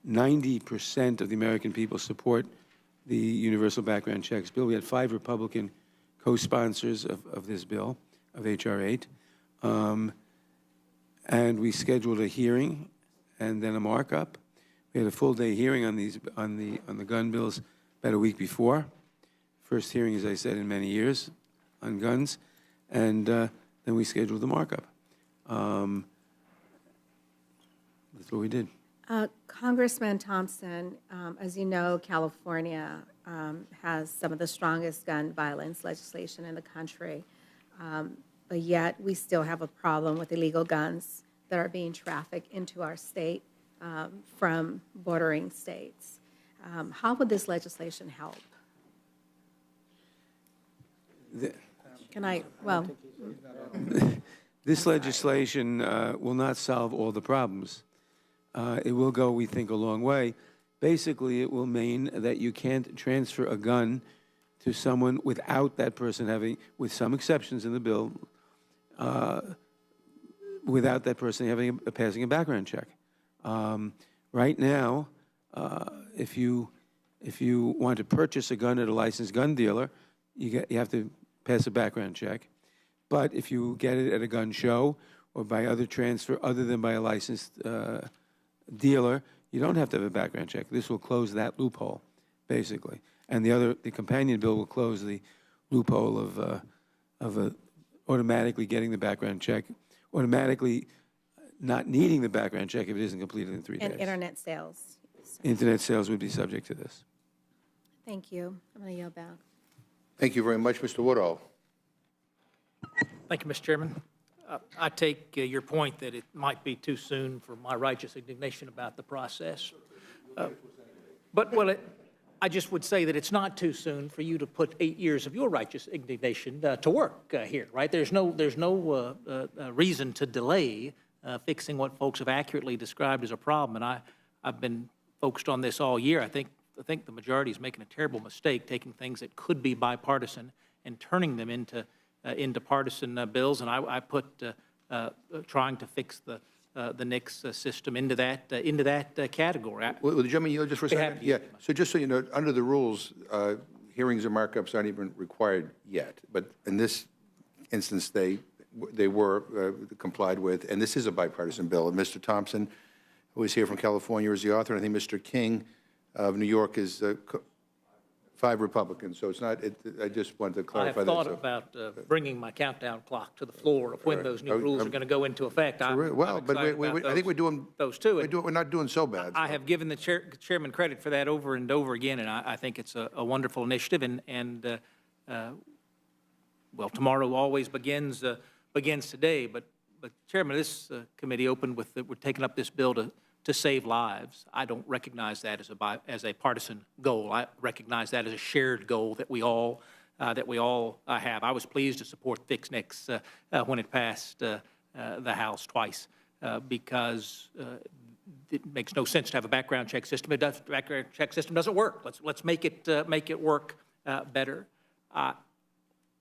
S1: 90% of the American people support the universal background checks bill. We had 5 Republican co-sponsors of this bill, of H.R. 8. And we scheduled a hearing and then a markup. We had a full-day hearing on the gun bills about a week before. First hearing, as I said, in many years on guns. And then we scheduled the markup. That's what we did.
S6: Congressman Thompson, as you know, California has some of the strongest gun violence legislation in the country, but yet we still have a problem with illegal guns that are being trafficked into our state from bordering states. How would this legislation help?
S1: This legislation will not solve all the problems. It will go, we think, a long way. Basically, it will mean that you can't transfer a gun to someone without that person having, with some exceptions in the bill, without that person passing a background check. Right now, if you want to purchase a gun at a licensed gun dealer, you have to pass a background check. But if you get it at a gun show or by other transfer other than by a licensed dealer, you don't have to have a background check. This will close that loophole, basically. And the companion bill will close the loophole of automatically getting the background check, automatically not needing the background check if it isn't completed in 3 days.
S6: And internet sales.
S1: Internet sales would be subject to this.
S6: Thank you. I'm going to yield back.
S3: Thank you very much, Mr. Woodall.
S7: Thank you, Mr. Chairman. I take your point that it might be too soon for my righteous indignation about the process. I just would say that it's not too soon for you to put 8 years of your righteous indignation to work here, right? There's no reason to delay fixing what folks have accurately described as a problem. And I've been focused on this all year. I think the majority is making a terrible mistake, taking things that could be bipartisan and turning them into partisan bills. And I put trying to fix the NICS system into that category.
S3: Well, the gentleman, yield just for a second. Yeah. So just so you know, under the rules, hearings or markups aren't even required yet. But in this instance, they were complied with, and this is a bipartisan bill. And Mr. Thompson, who is here from California, is the author. And I think Mr. King of New York is 5 Republicans. So it's not. I just wanted to clarify that.
S7: I have thought about bringing my countdown clock to the floor of when those new rules are going to go into effect.
S3: Well, but I think we're doing
S7: those too.
S3: We're not doing so bad.
S7: I have given the chairman credit for that over and over again, and I think it's a wonderful initiative. And well, tomorrow always begins today. But Chairman, this committee opened with we're taking up this bill to save lives. I don't recognize that as a partisan goal. I recognize that as a shared goal that we all have. I was pleased to support Fix NICS when it passed the House twice because it makes no sense to have a background check system. Background check system doesn't work. Let's make it work better.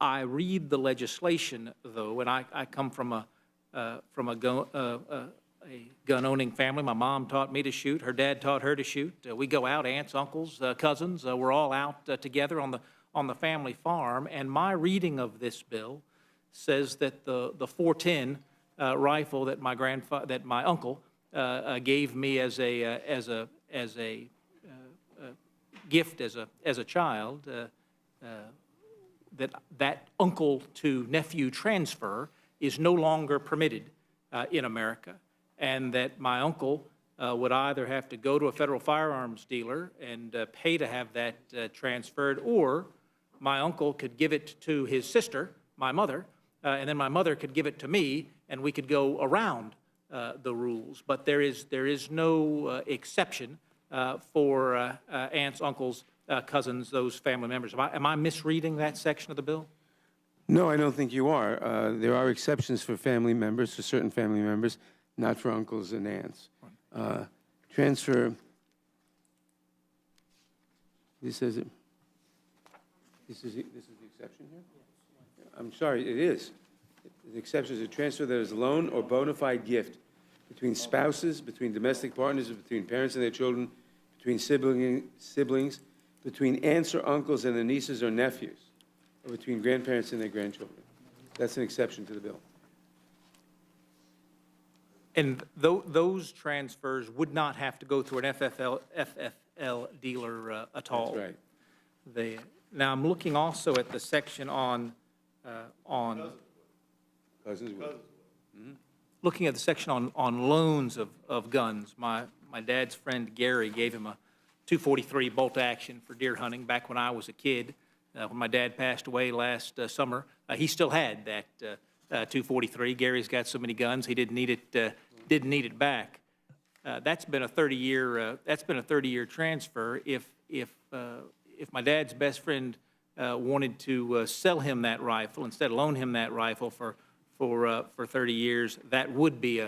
S7: I read the legislation though, and I come from a gun-owning family. My mom taught me to shoot. Her dad taught her to shoot. We go out, aunts, uncles, cousins. We're all out together on the family farm. And my reading of this bill says that the .410 rifle that my uncle gave me as a gift as a child, that uncle to nephew transfer is no longer permitted in America. And that my uncle would either have to go to a federal firearms dealer and pay to have that transferred, or my uncle could give it to his sister, my mother, and then my mother could give it to me, and we could go around the rules. But there is no exception for aunts, uncles, cousins, those family members. Am I misreading that section of the bill?
S1: No, I don't think you are. There are exceptions for family members, for certain family members, not for uncles and aunts. Transfer, this is the exception here? I'm sorry, it is. The exception is a transfer that is a loan or bona fide gift between spouses, between domestic partners, between parents and their children, between siblings, between aunts or uncles and their nieces or nephews, or between grandparents and their grandchildren. That's an exception to the bill.
S7: And those transfers would not have to go through an FFL dealer at all.
S1: That's right.
S7: Now, I'm looking also at the section on
S1: Cousins would.
S7: looking at the section on loans of guns. My my dad's friend Gary gave him a .243 bolt action for deer hunting back when I was a kid. When my dad passed away last summer, he still had that .243. Gary's got so many guns, he didn't need it back. That's been a 30-year transfer. If my dad's best friend wanted to sell him that rifle instead of loan him that rifle for 30 years, that would be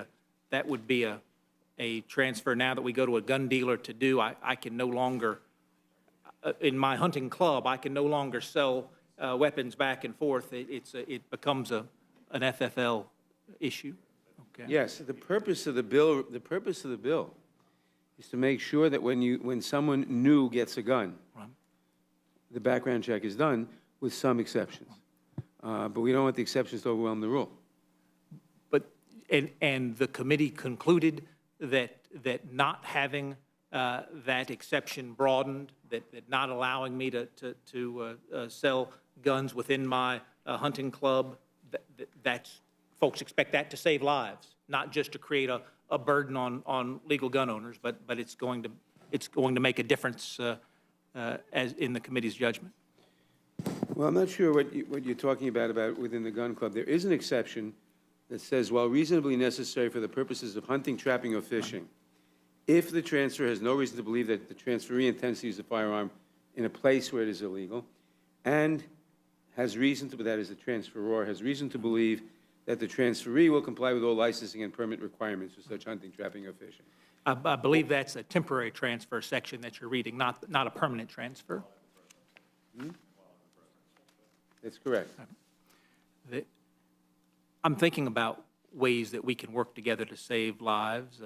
S7: a transfer. Now that we go to a gun dealer to do, I can no longer, in my hunting club, I can no longer sell weapons back and forth. It becomes an FFL issue. Okay.
S1: Yes, the purpose of the bill is to make sure that when someone new gets a gun,
S7: Right.
S1: the background check is done with some exceptions. But we don't want the exceptions to overwhelm the rule.
S7: But, and the committee concluded that not having that exception broadened, that not allowing me to sell guns within my hunting club, that's, folks expect that to save lives, not just to create a burden on legal gun owners, but it's going to make a difference as in the committee's judgment.
S1: Well, I'm not sure what you're talking about within the gun club. There is an exception that says, while reasonably necessary for the purposes of hunting, trapping, or fishing, if the transfer has no reason to believe that the transferee intends to use a firearm in a place where it is illegal, and has reason to, that is the transferor, has reason to believe that the transferee will comply with all licensing and permit requirements for such hunting, trapping, or fishing.
S7: I believe that's a temporary transfer section that you're reading, not a permanent transfer.
S1: That's correct.
S7: I'm thinking about ways that we can work together to save lives,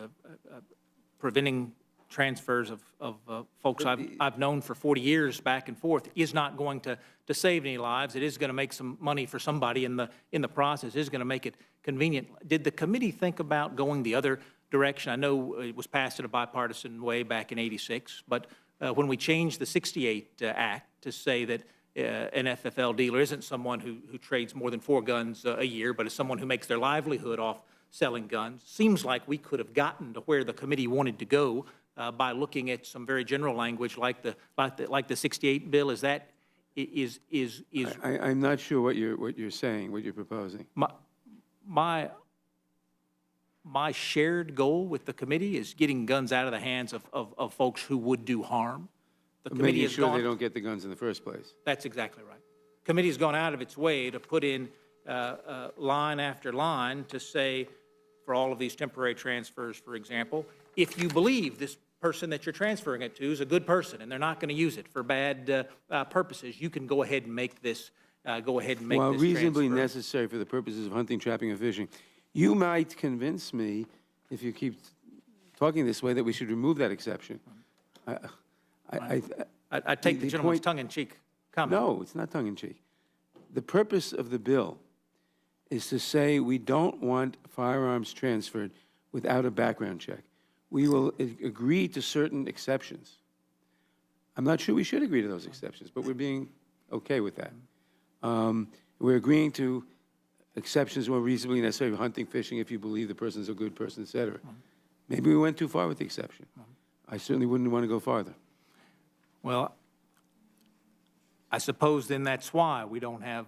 S7: preventing transfers of folks I've known for 40 years back and forth is not going to save any lives. It is going to make some money for somebody in the process. It is going to make it convenient. Did the committee think about going the other direction? I know it was passed in a bipartisan way back in '86, but when we changed the '68 Act to say that an FFL dealer isn't someone who trades more than 4 guns a year, but is someone who makes their livelihood off selling guns, seems like we could have gotten to where the committee wanted to go by looking at some very general language like the '68 bill. Is that
S1: I'm not sure what you're saying, what you're proposing.
S7: My shared goal with the committee is getting guns out of the hands of folks who would do harm. The committee
S1: Making
S7: has
S1: sure
S7: gone,
S1: they don't get the guns in the first place.
S7: That's exactly right. Committee has gone out of its way to put in line after line to say, for all of these temporary transfers, for example, if you believe this person that you're transferring it to is a good person and they're not going to use it for bad purposes, you can go ahead and make this
S1: While reasonably necessary for the purposes of hunting, trapping, and fishing. You might convince me, if you keep talking this way, that we should remove that exception.
S7: I take the gentleman's tongue-in-cheek comment.
S1: No, it's not tongue-in-cheek. The purpose of the bill is to say we don't want firearms transferred without a background check. We will agree to certain exceptions. I'm not sure we should agree to those exceptions, but we're being okay with that. We're agreeing to exceptions where reasonably necessary for hunting, fishing, if you believe the person's a good person, et cetera. Maybe we went too far with the exception. I certainly wouldn't want to go farther.
S7: Well, I suppose then that's why we don't have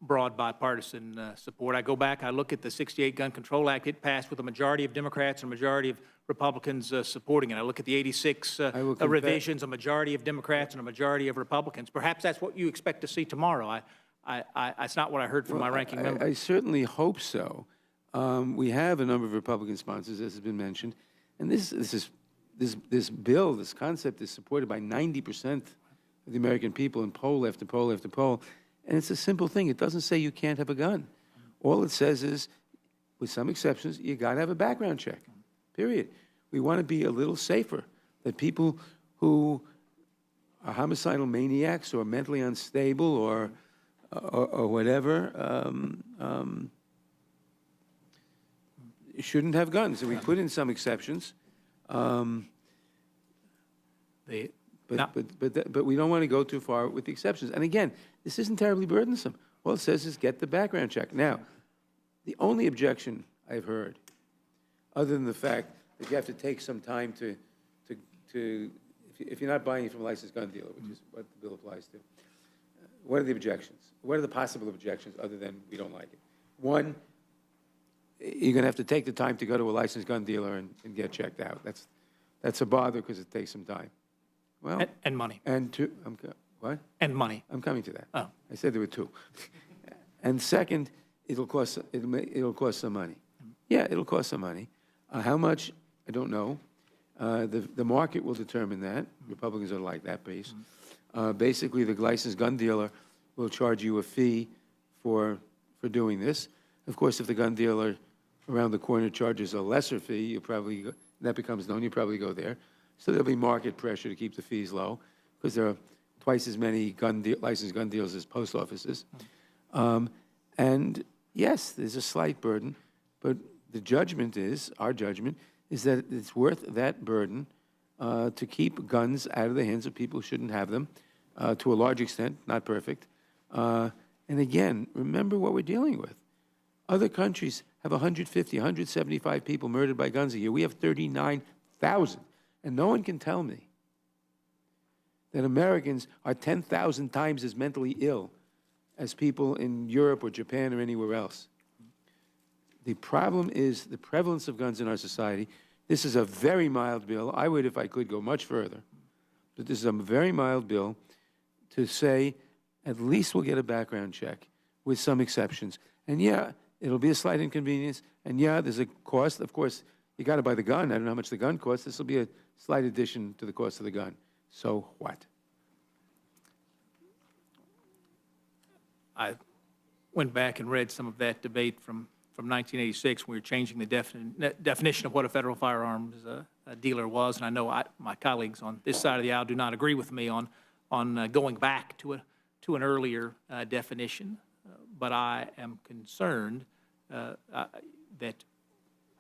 S7: broad bipartisan support. I go back, I look at the '68 Gun Control Act. It passed with a majority of Democrats and a majority of Republicans supporting it. I look at the '86 revisions, a majority of Democrats and a majority of Republicans. Perhaps that's what you expect to see tomorrow. It's not what I heard from my ranking member.
S1: I certainly hope so. We have a number of Republican sponsors, as has been mentioned, and this bill, this concept, is supported by 90% of the American people in poll after poll after poll. And it's a simple thing. It doesn't say you can't have a gun. All it says is, with some exceptions, you got to have a background check, period. We want to be a little safer, that people who are homicidal maniacs or mentally unstable or whatever shouldn't have guns. And we put in some exceptions. But we don't want to go too far with the exceptions. And again, this isn't terribly burdensome. All it says is get the background check. Now, the only objection I've heard, other than the fact that you have to take some time if you're not buying it from a licensed gun dealer, which is what the bill applies to. What are the objections? What are the possible objections other than we don't like it? One, you're going to have to take the time to go to a licensed gun dealer and get checked out. That's a bother because it takes some time. Well,
S7: And money.
S1: and two, what?
S7: And money.
S1: I'm coming to that.
S7: Oh.
S1: I said there were two. And second, it'll cost some money. Yeah, it'll cost some money. How much? I don't know. The market will determine that. Republicans don't like that piece. Basically, the licensed gun dealer will charge you a fee for doing this. Of course, if the gun dealer around the corner charges a lesser fee, you probably that becomes known. You probably go there. So there'll be market pressure to keep the fees low because there are twice as many licensed gun dealers as post offices. And yes, there's a slight burden, but the judgment is, our judgment, is that it's worth that burden to keep guns out of the hands of people who shouldn't have them, to a large extent, not perfect. And again, remember what we're dealing with. Other countries have 150, 175 people murdered by guns a year. We have 39,000. And no one can tell me that Americans are 10,000 times as mentally ill as people in Europe or Japan or anywhere else. The problem is the prevalence of guns in our society. This is a very mild bill. I would, if I could, go much further. But this is a very mild bill to say at least we'll get a background check with some exceptions. And yeah, it'll be a slight inconvenience. And yeah, there's a cost. Of course, you got to buy the gun. I don't know how much the gun costs. This will be a slight addition to the cost of the gun. So what?
S7: I went back and read some of that debate from 1986 when we were changing the definition of what a federal firearms dealer was. And I know my colleagues on this side of the aisle do not agree with me on going back to an earlier definition. But I am concerned that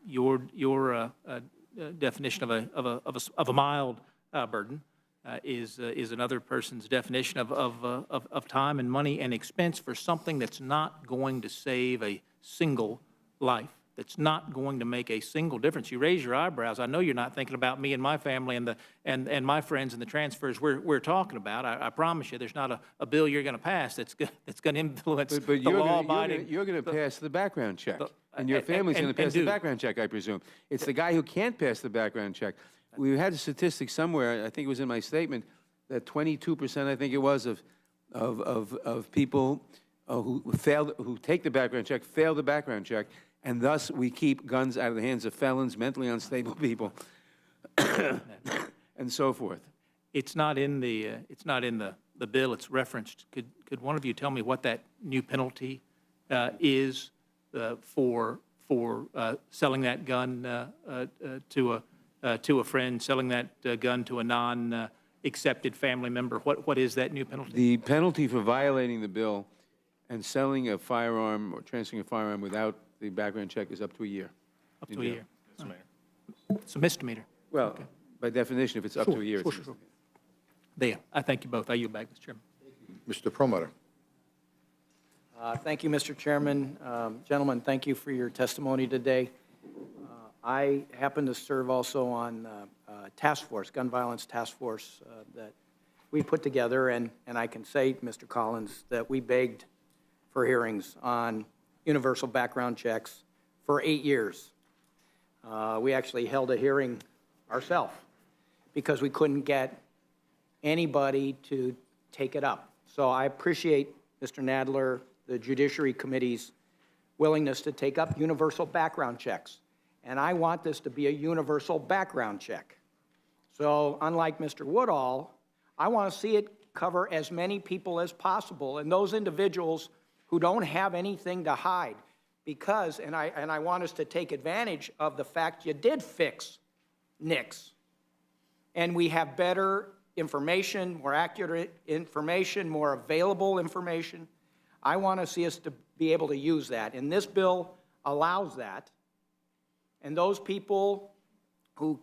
S7: your definition of a mild burden is another person's definition of time and money and expense for something that's not going to save a single life, that's not going to make a single difference. You raise your eyebrows. I know you're not thinking about me and my family and my friends and the transfers we're talking about. I promise you, there's not a bill you're going to pass that's going to influence
S1: But
S7: the law-abiding.
S1: you're going to pass the background check, and your family's going to pass the background check, I presume. It's the guy who can't pass the background check. We had a statistic somewhere, I think it was in my statement, that 22%, I think it was, of people who take the background check fail the background check, and thus we keep guns out of the hands of felons, mentally unstable people, and so forth.
S7: It's not in the bill. It's referenced. Could one of you tell me what that new penalty is for selling that gun to a friend, selling that gun to a non-accepted family member? What is that new penalty?
S1: The penalty for violating the bill and selling a firearm or transferring a firearm without the background check is up to a year.
S7: Up to a year.
S5: Yes, Mayor.
S7: It's a misdemeanor.
S1: Well, by definition, if it's up to a year, it's a
S7: Sure. There. I thank you both. I yield back, Mr. Chairman.
S3: Mr. Promoter.
S8: Thank you, Mr. Chairman. Gentlemen, thank you for your testimony today. I happen to serve also on task force, gun violence task force that we put together, and I can say, Mr. Collins, that we begged for hearings on universal background checks for 8 years. We actually held a hearing ourselves because we couldn't get anybody to take it up. So I appreciate, Mr. Nadler, the Judiciary Committee's willingness to take up universal background checks. And I want this to be a universal background check. So unlike Mr. Woodall, I want to see it cover as many people as possible and those individuals who don't have anything to hide. Because, and I want us to take advantage of the fact you did fix NICS. And we have better information, more accurate information, more available information. I want to see us to be able to use that. And this bill allows that. And those people who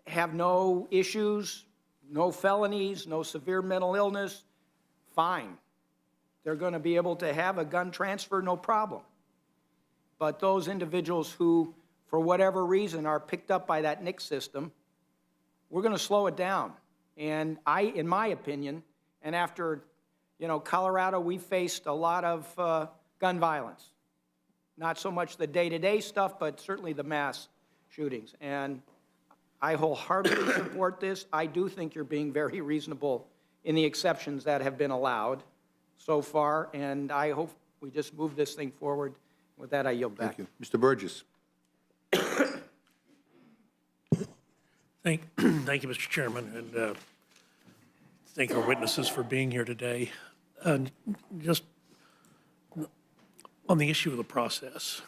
S8: have no issues, no felonies, no severe mental illness, fine. They're going to be able to have a gun transfer, no problem. But those individuals who for whatever reason, are picked up by that NICS system, we're going to slow it down. And in my opinion, and after, Colorado, we faced a lot of gun violence. Not so much the day-to-day stuff, but certainly the mass shootings. And I wholeheartedly support this. I do think you're being very reasonable in the exceptions that have been allowed so far, and I hope we just move this thing forward. With that, I yield back.
S3: Thank you. Mr. Burgess.
S9: Thank you, Mr. Chairman, and thank our witnesses for being here today. Just on the issue of the process,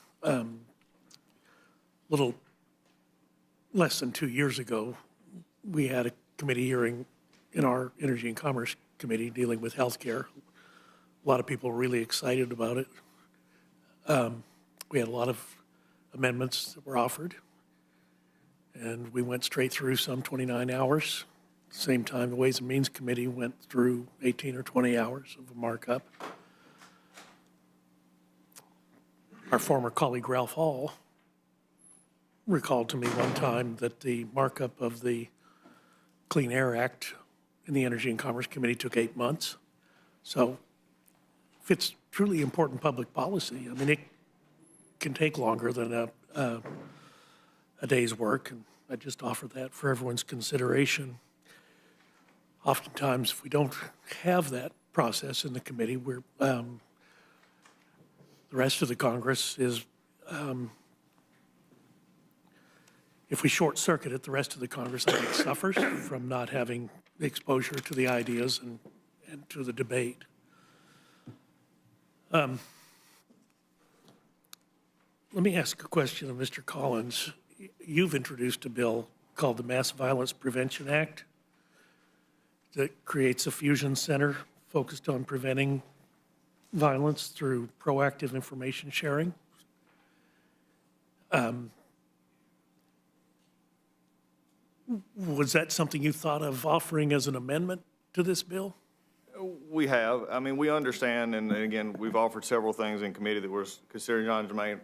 S9: little less than 2 years ago, we had a committee hearing in our Energy and Commerce Committee dealing with healthcare. A lot of people were really excited about it. We had a lot of amendments that were offered, and we went straight through some 29 hours. At the same time, the Ways and Means Committee went through 18 or 20 hours of a markup. Our former colleague Ralph Hall recalled to me one time that the markup of the Clean Air Act in the Energy and Commerce Committee took 8 months. So if it's truly important public policy, I mean, it can take longer than a day's work, and I just offer that for everyone's consideration. Oftentimes, if we don't have that process in the committee, we're the rest of the Congress is, if we short circuit it, the rest of the Congress, I think, suffers from not having exposure to the ideas and to the debate. Let me ask a question of Mr. Collins. You've introduced a bill called the Mass Violence Prevention Act that creates a fusion center focused on preventing violence through proactive information sharing. Was that something you thought of offering as an amendment to this bill?
S5: We have. I mean, we understand, and again, we've offered several things in committee that we're considering non-germane.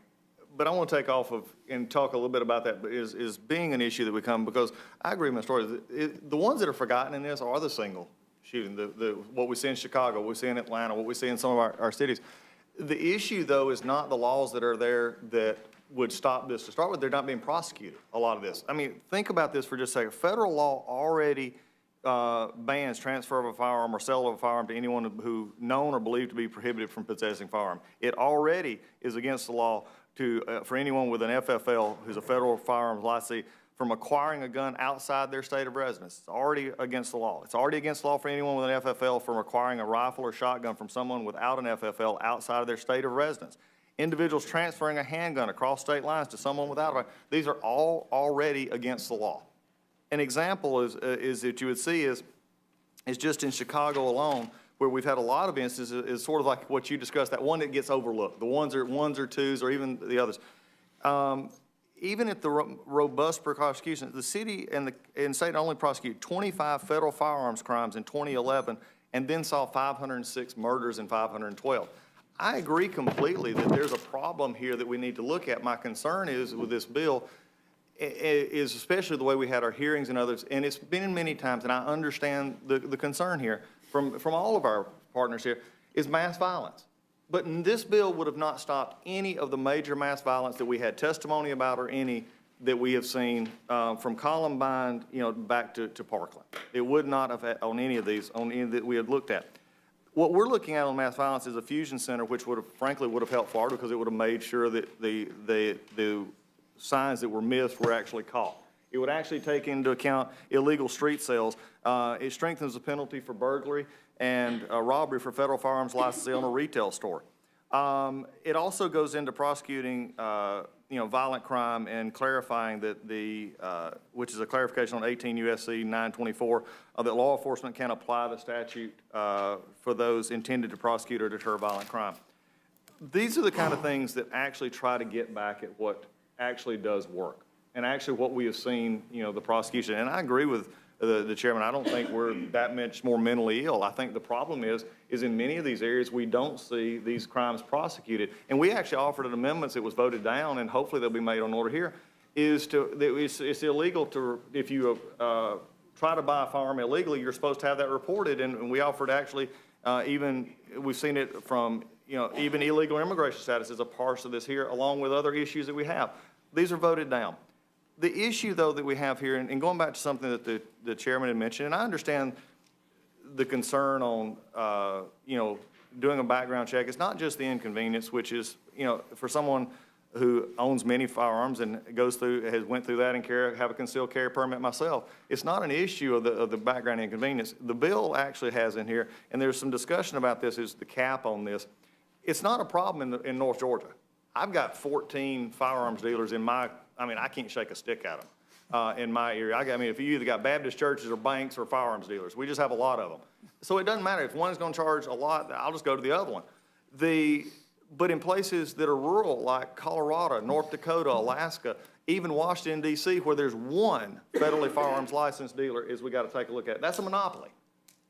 S5: But I want to take off of and talk a little bit about that is being an issue that we come, because I agree with my story. The ones that are forgotten in this are the single shooting, what we see in Chicago, what we see in Atlanta, what we see in some of our cities. The issue, though, is not the laws that are there that would stop this. To start with, they're not being prosecuted, a lot of this. I mean, think about this for just a second. Federal law already bans transfer of a firearm or sale of a firearm to anyone who known or believed to be prohibited from possessing a firearm. It already is against the law for anyone with an FFL, who's a federal firearms licensee, from acquiring a gun outside their state of residence. It's already against the law. It's already against the law for anyone with an FFL from acquiring a rifle or shotgun from someone without an FFL outside of their state of residence. Individuals transferring a handgun across state lines to someone without a, these are all already against the law. An example is that you would see is just in Chicago alone, where we've had a lot of instances, is sort of like what you discussed, that one that gets overlooked, the ones or twos, or even the others. Even at the robust prosecution, the city and state only prosecuted 25 federal firearms crimes in 2011, and then saw 506 murders and 512. I agree completely that there's a problem here that we need to look at. My concern is with this bill, is especially the way we had our hearings and others, and it's been many times, and I understand the concern here from all of our partners here, is mass violence. But this bill would have not stopped any of the major mass violence that we had testimony about, or any that we have seen from Columbine, back to Parkland. It would not have had, on any of these, on any that we had looked at. What we're looking at on mass violence is a fusion center, which would have, frankly, would have helped Florida, because it would have made sure that the signs that were missed were actually caught. It would actually take into account illegal street sales. It strengthens the penalty for burglary and robbery for federal firearms licensee on a retail store. It also goes into prosecuting, violent crime and clarifying that which is a clarification on 18 U.S.C. 924, that law enforcement can apply the statute for those intended to prosecute or deter violent crime. These are the kind of things that actually try to get back at what actually does work, and actually what we have seen, the prosecution. And I agree with the chairman, I don't think we're that much more mentally ill. I think the problem is in many of these areas, we don't see these crimes prosecuted. And we actually offered an amendment that was voted down, and hopefully they'll be made on order here, it's illegal to, if you try to buy a firearm illegally, you're supposed to have that reported. And we offered actually, we've seen it from, even illegal immigration status is a part of this here, along with other issues that we have. These are voted down. The issue, though, that we have here, and going back to something that the chairman had mentioned, and I understand the concern on, doing a background check. It's not just the inconvenience, which is, for someone who owns many firearms and went through that and have a concealed carry permit myself. It's not an issue of the background inconvenience. The bill actually has in here, and there's some discussion about this, is the cap on this. It's not a problem in North Georgia. I've got 14 firearms dealers I can't shake a stick at them in my area. If you either got Baptist churches or banks or firearms dealers, we just have a lot of them. So it doesn't matter. If one is going to charge a lot, I'll just go to the other one. But in places that are rural, like Colorado, North Dakota, Alaska, even Washington, D.C., where there's one federally firearms licensed dealer, we got to take a look at. That's a monopoly.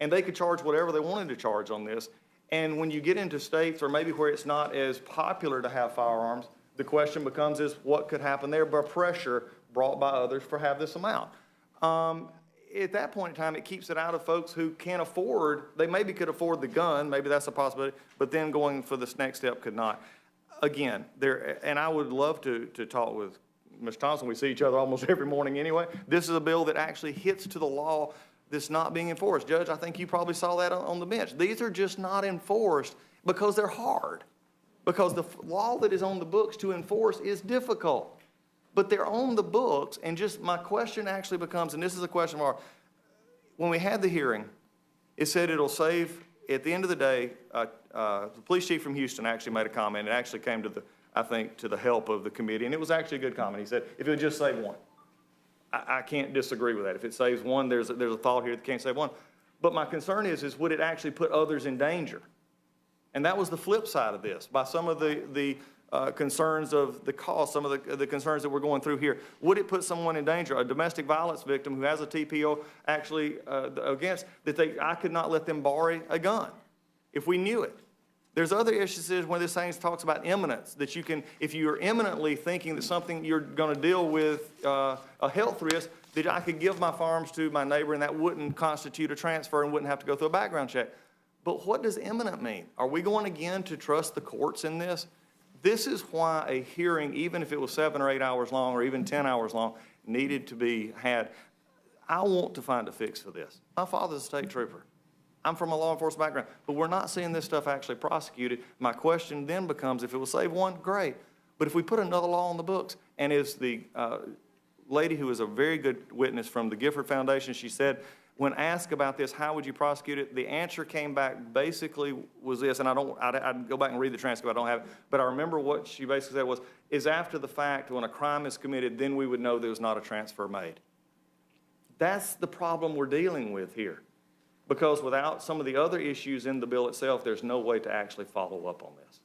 S5: And they could charge whatever they wanted to charge on this. And when you get into states or maybe where it's not as popular to have firearms, the question becomes is what could happen there by pressure brought by others for have this amount. At that point in time, it keeps it out of folks who can't afford, they maybe could afford the gun, maybe that's a possibility, but then going for this next step could not. Again, and I would love to talk with Mr. Thompson. We see each other almost every morning anyway. This is a bill that actually hits to the law that's not being enforced. Judge, I think you probably saw that on the bench. These are just not enforced because they're hard. Because the law that is on the books to enforce is difficult. But they're on the books, and just my question actually becomes, and this is a question of when we had the hearing, it said it'll save, at the end of the day, the police chief from Houston actually made a comment. It actually came to the help of the committee, and it was actually a good comment. He said, if it would just save one. I can't disagree with that. If it saves one, there's a thought here that can't save one. But my concern is would it actually put others in danger? And that was the flip side of this. By some of the concerns of the cost, some of the concerns that we're going through here, would it put someone in danger? A domestic violence victim who has a TPO actually against, I could not let them borrow a gun if we knew it. There's other issues where this thing talks about imminence, that you can, if you're imminently thinking that something you're going to deal with a health risk, that I could give my firearms to my neighbor and that wouldn't constitute a transfer and wouldn't have to go through a background check. But what does imminent mean? Are we going again to trust the courts in this? This is why a hearing, even if it was 7 or 8 hours long or even 10 hours long, needed to be had. I want to find a fix for this. My father's a state trooper. I'm from a law enforcement background, but we're not seeing this stuff actually prosecuted. My question then becomes, if it will save one, great. But if we put another law on the books, and as the lady who is a very good witness from the Gifford Foundation, she said, when asked about this, how would you prosecute it? The answer came back basically was this, and I'd go back and read the transcript, I don't have it, but I remember what she basically said is after the fact, when a crime is committed, then we would know there was not a transfer made. That's the problem we're dealing with here. Because without some of the other issues in the bill itself, there's no way to actually follow up on this.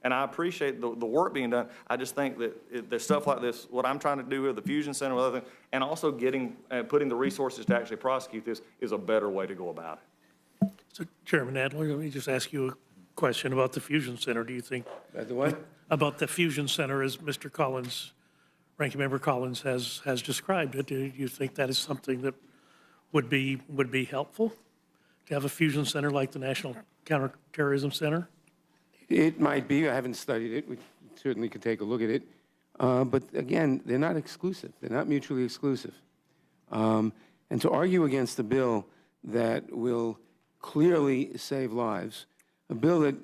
S5: And I appreciate the work being done. I just think that there's stuff like this, what I'm trying to do with the Fusion Center, with other things, and also putting the resources to actually prosecute this is a better way to go about it.
S9: So Chairman Nadler, let me just ask you a question about the Fusion Center. Do you think
S1: By the way,
S9: about the Fusion Center as Mr. Collins, Ranking Member Collins has described it? Do you think that is something that would be helpful to have a Fusion Center like the National Counterterrorism Center?
S1: it might be. I haven't studied it. We certainly could take a look at it. But again, they're not exclusive. They're not mutually exclusive. And to argue against a bill that will clearly save lives, a bill that,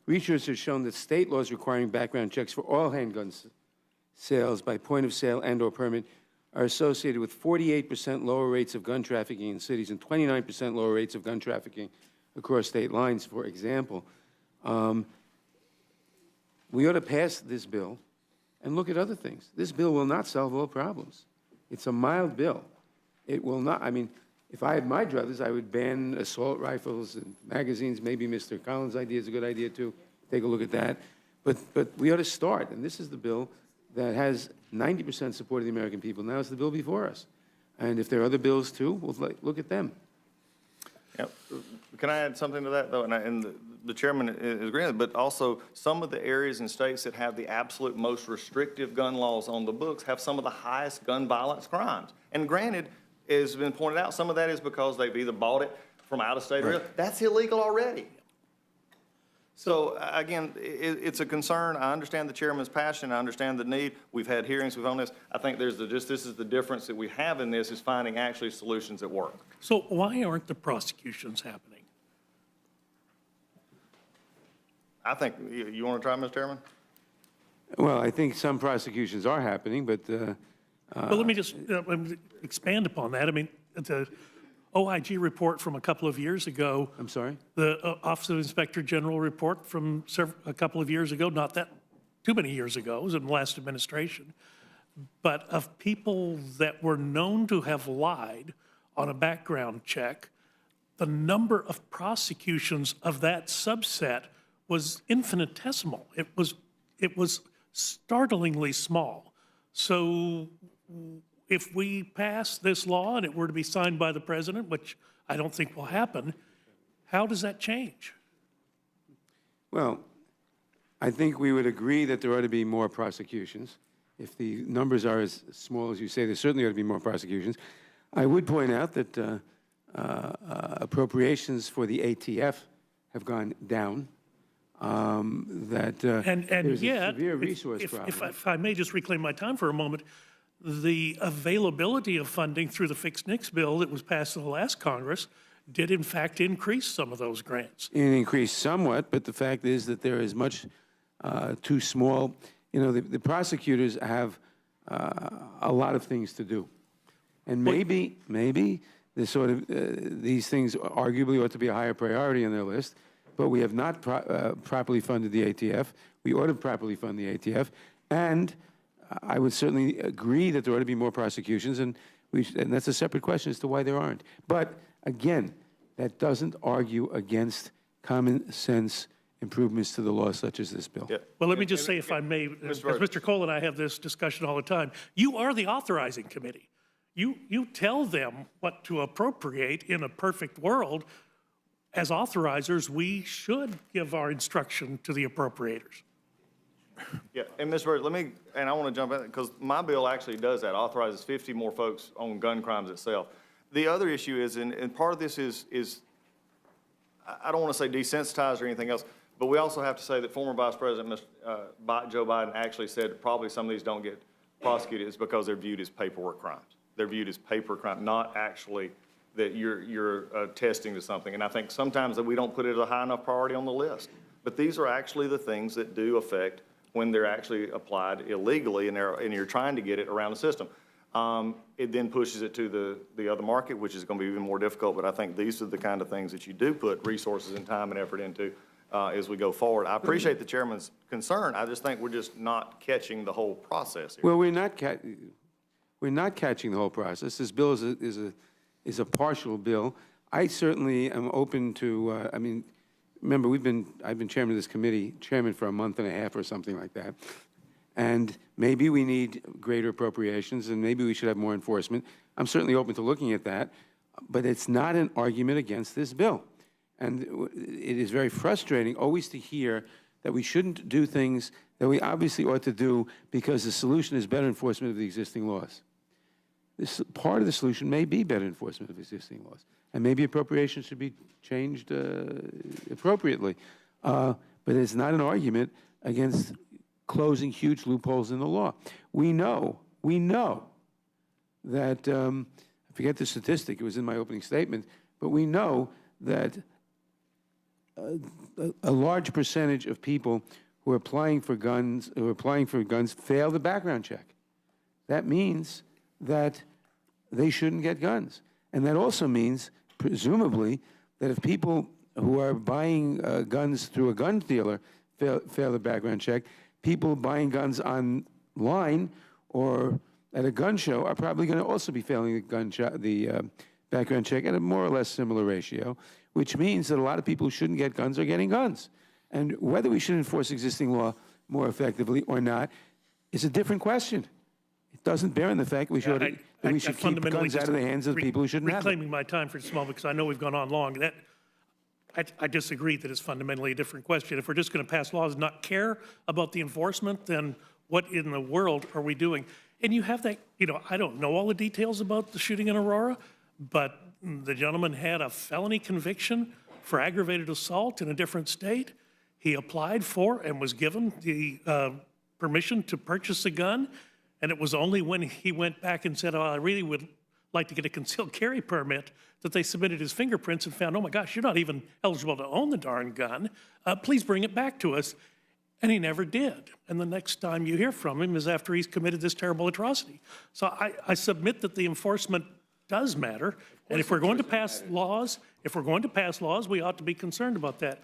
S1: research has shown that state laws requiring background checks for all handgun sales by point of sale and or permit are associated with 48% lower rates of gun trafficking in cities and 29% lower rates of gun trafficking across state lines, for example. We ought to pass this bill and look at other things. This bill will not solve all problems. It's a mild bill. It will not, if I had my druthers, I would ban assault rifles and magazines. Maybe Mr. Collins' idea is a good idea, too. Take a look at that. But we ought to start, and this is the bill that has 90% support of the American people. Now it's the bill before us. And if there are other bills too, we'll look at them.
S5: Yep. Can I add something to that, though? And the chairman is agreeing, but also some of the areas and states that have the absolute most restrictive gun laws on the books have some of the highest gun violence crimes. And granted, as has been pointed out, some of that is because they've either bought it from out of state or that's illegal already. So again, it's a concern. I understand the chairman's passion. I understand the need. We've had hearings. We've on this. I think there's this is the difference that we have in this is finding actually solutions that work.
S9: So why aren't the prosecutions happening?
S5: I think, you want to try, Mr. Chairman?
S1: Well, I think some prosecutions are happening, but
S9: Well, let me just expand upon that. I mean, the OIG report from a couple of years ago,
S1: I'm sorry?
S9: the Office of Inspector General report from a couple of years ago, not that too many years ago, it was in the last administration, but of people that were known to have lied on a background check, the number of prosecutions of that subset was infinitesimal. It was startlingly small. So if we pass this law and it were to be signed by the president, which I don't think will happen, how does that change?
S1: Well, I think we would agree that there ought to be more prosecutions. If the numbers are as small as you say, there certainly ought to be more prosecutions. I would point out that appropriations for the ATF have gone down. There's a severe resource problem.
S9: If I may just reclaim my time for a moment, the availability of funding through the Fixed NICS bill that was passed in the last Congress did in fact increase some of those grants.
S1: It increased somewhat, but the fact is that there is much too small. You know, the prosecutors have a lot of things to do. And maybe this sort of, these things arguably ought to be a higher priority on their list, but we have not properly funded the ATF. We ought to properly fund the ATF. And I would certainly agree that there ought to be more prosecutions, and that's a separate question as to why there aren't. But again, that doesn't argue against common sense improvements to the law such as this bill.
S5: Yeah.
S9: Well, let me just say, if I may, as Mr. Cole and I have this discussion all the time, you are the authorizing committee. You tell them what to appropriate in a perfect world. As authorizers, we should give our instruction to the appropriators.
S5: Yeah, and Mr. Bird, I want to jump in, because my bill actually does that, authorizes 50 more folks on gun crimes itself. The other issue is, and part of this is I don't want to say desensitized or anything else, but we also have to say that former Vice President Joe Biden actually said that probably some of these don't get prosecuted is because they're viewed as paperwork crimes. They're viewed as paper crime, not actually that you're attesting to something. And I think sometimes that we don't put it as a high enough priority on the list. But these are actually the things that do affect when they're actually applied illegally and you're trying to get it around the system. It then pushes it to the other market, which is going to be even more difficult. But I think these are the kind of things that you do put resources and time and effort into as we go forward. I appreciate the chairman's concern. I just think we're just not catching the whole process here.
S1: Well, we're not catching the whole process. This bill is a partial bill. I certainly am open to. I mean, remember I've been chairman of this committee, for a month and a half or something like that, and maybe we need greater appropriations, and maybe we should have more enforcement. I'm certainly open to looking at that, but it's not an argument against this bill. And it is very frustrating always to hear that we shouldn't do things that we obviously ought to do because the solution is better enforcement of the existing laws. Part of the solution may be better enforcement of existing laws, and maybe appropriations should be changed appropriately. But it's not an argument against closing huge loopholes in the law. We know that, I forget the statistic, it was in my opening statement, but we know that a large percentage of people who are applying for guns fail the background check. That means that they shouldn't get guns. And that also means, presumably, that if people who are buying guns through a gun dealer fail the background check, people buying guns online or at a gun show are probably going to also be failing the background check at a more or less similar ratio, which means that a lot of people who shouldn't get guns are getting guns. And whether we should enforce existing law more effectively or not is a different question. It doesn't bear on the fact we should we should keep guns out of the hands of the people who shouldn't have them.
S9: Reclaiming my time for just a moment, because I know we've gone on long. I disagree that it's fundamentally a different question. If we're just going to pass laws and not care about the enforcement, then what in the world are we doing? And you have that, I don't know all the details about the shooting in Aurora, but the gentleman had a felony conviction for aggravated assault in a different state. He applied for and was given the permission to purchase a gun, and it was only when he went back and said, oh, I really would like to get a concealed carry permit, that they submitted his fingerprints and found, oh my gosh, you're not even eligible to own the darn gun. Please bring it back to us. And he never did. And the next time you hear from him is after he's committed this terrible atrocity. So I submit that the enforcement does matter. And if we're going to pass laws, we ought to be concerned about that.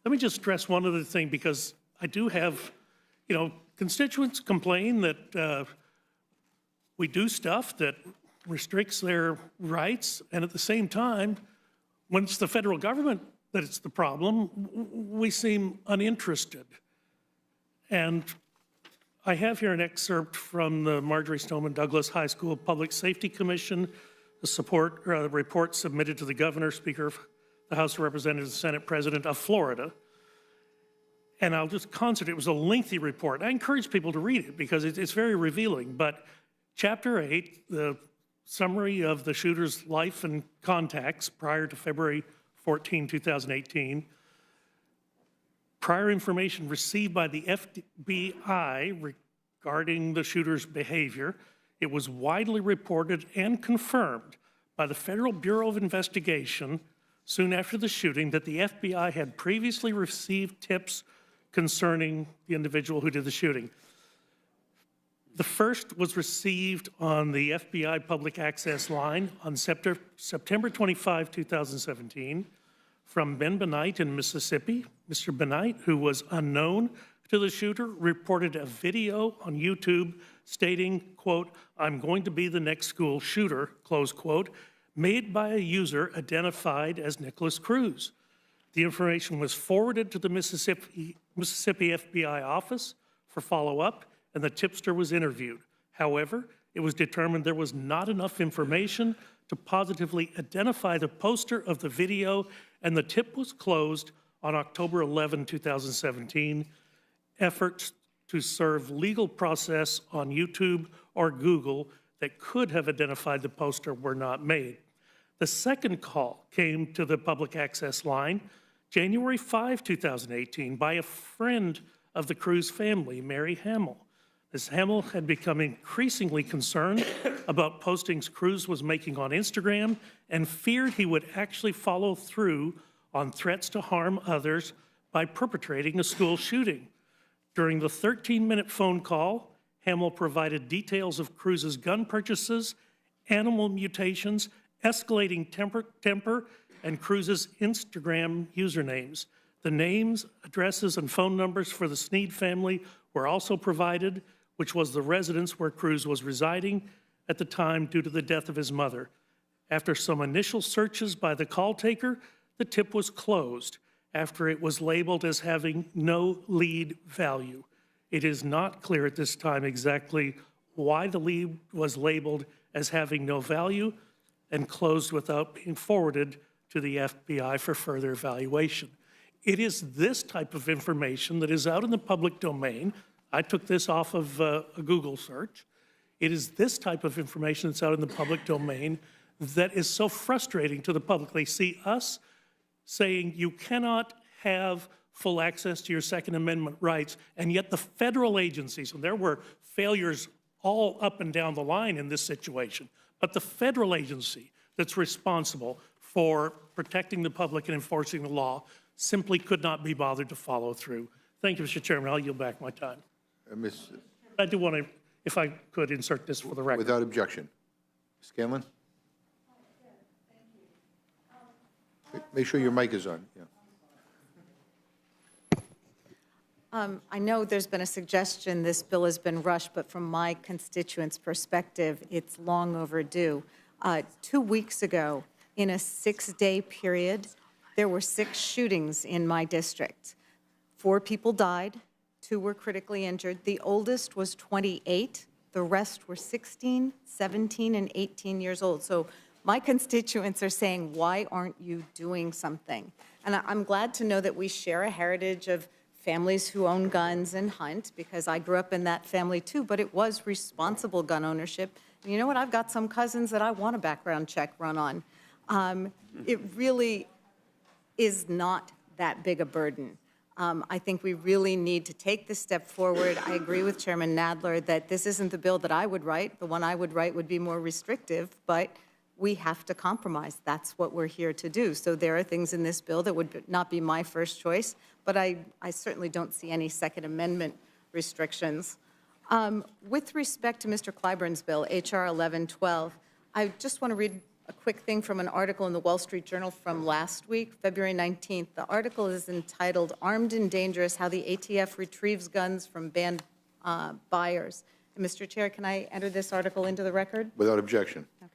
S9: Let me just stress one other thing, because I do have, constituents complain that we do stuff that restricts their rights, and at the same time, when it's the federal government that it's the problem, we seem uninterested. And I have here an excerpt from the Marjory Stoneman Douglas High School Public Safety Commission, the report submitted to the governor, Speaker of the House of Representatives, and Senate President of Florida. And I'll just concede, it was a lengthy report. I encourage people to read it because it's very revealing. But Chapter 8, the summary of the shooter's life and contacts prior to February 14, 2018, prior information received by the FBI regarding the shooter's behavior. It was widely reported and confirmed by the Federal Bureau of Investigation soon after the shooting that the FBI had previously received tips concerning the individual who did the shooting. The first was received on the FBI public access line on September 25, 2017, from Ben Benight in Mississippi. Mr. Benight, who was unknown to the shooter, reported a video on YouTube stating, quote, "I'm going to be the next school shooter," close quote, made by a user identified as Nicholas Cruz. The information was forwarded to the Mississippi FBI office for follow-up, and the tipster was interviewed. However, it was determined there was not enough information to positively identify the poster of the video, and the tip was closed on October 11, 2017. Efforts to serve legal process on YouTube or Google that could have identified the poster were not made. The second call came to the public access line January 5, 2018, by a friend of the Cruz family, Mary Hamill. Ms. Hamill had become increasingly concerned about postings Cruz was making on Instagram and feared he would actually follow through on threats to harm others by perpetrating a school shooting. During the 13-minute phone call, Hamill provided details of Cruz's gun purchases, animal mutations, escalating temper, and Cruz's Instagram usernames. The names, addresses, and phone numbers for the Sneed family were also provided, which was the residence where Cruz was residing at the time due to the death of his mother. After some initial searches by the call taker, the tip was closed after it was labeled as having no lead value. It is not clear at this time exactly why the lead was labeled as having no value and closed without being forwarded to the FBI for further evaluation. It is this type of information that is out in the public domain. I took this off of a Google search. It is this type of information that's out in the public domain that is so frustrating to the public. They see us saying you cannot have full access to your Second Amendment rights, and yet the federal agencies, and there were failures all up and down the line in this situation, but the federal agency that's responsible for protecting the public and enforcing the law simply could not be bothered to follow through. Thank you, Mr. Chairman. I'll yield back my time. I do want to, if I could, insert this for the record.
S3: Without objection. Scanlon? Make sure your mic is on. Yeah.
S10: I know there's been a suggestion this bill has been rushed, but from my constituents' perspective, it's long overdue. 2 weeks ago, in a 6-day period, there were 6 shootings in my district. 4 people died, 2 were critically injured. The oldest was 28. The rest were 16, 17, and 18 years old. So my constituents are saying, why aren't you doing something? And I'm glad to know that we share a heritage of families who own guns and hunt, because I grew up in that family too, but it was responsible gun ownership. And you know what? I've got some cousins that I want a background check run on. It really is not that big a burden. I think we really need to take this step forward. I agree with Chairman Nadler that this isn't the bill that I would write. The one I would write would be more restrictive, but we have to compromise. That's what we're here to do. So there are things in this bill that would not be my first choice, but I certainly don't see any Second Amendment restrictions. With respect to Mr. Clyburn's bill, H.R. 1112, I just want to read a quick thing from an article in the Wall Street Journal from last week, February 19th. The article is entitled, "Armed and Dangerous, How the ATF Retrieves Guns from Banned Buyers." And Mr. Chair, can I enter this article into the record?
S3: Without objection.
S10: Okay.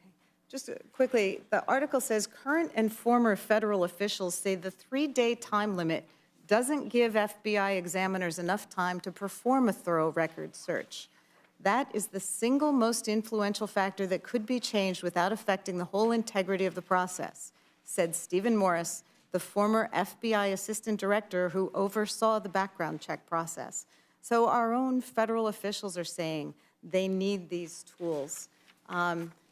S10: Just quickly, the article says, current and former federal officials say the 3-day time limit doesn't give FBI examiners enough time to perform a thorough record search. That is the single most influential factor that could be changed without affecting the whole integrity of the process, said Stephen Morris, the former FBI assistant director who oversaw the background check process. So our own federal officials are saying they need these tools.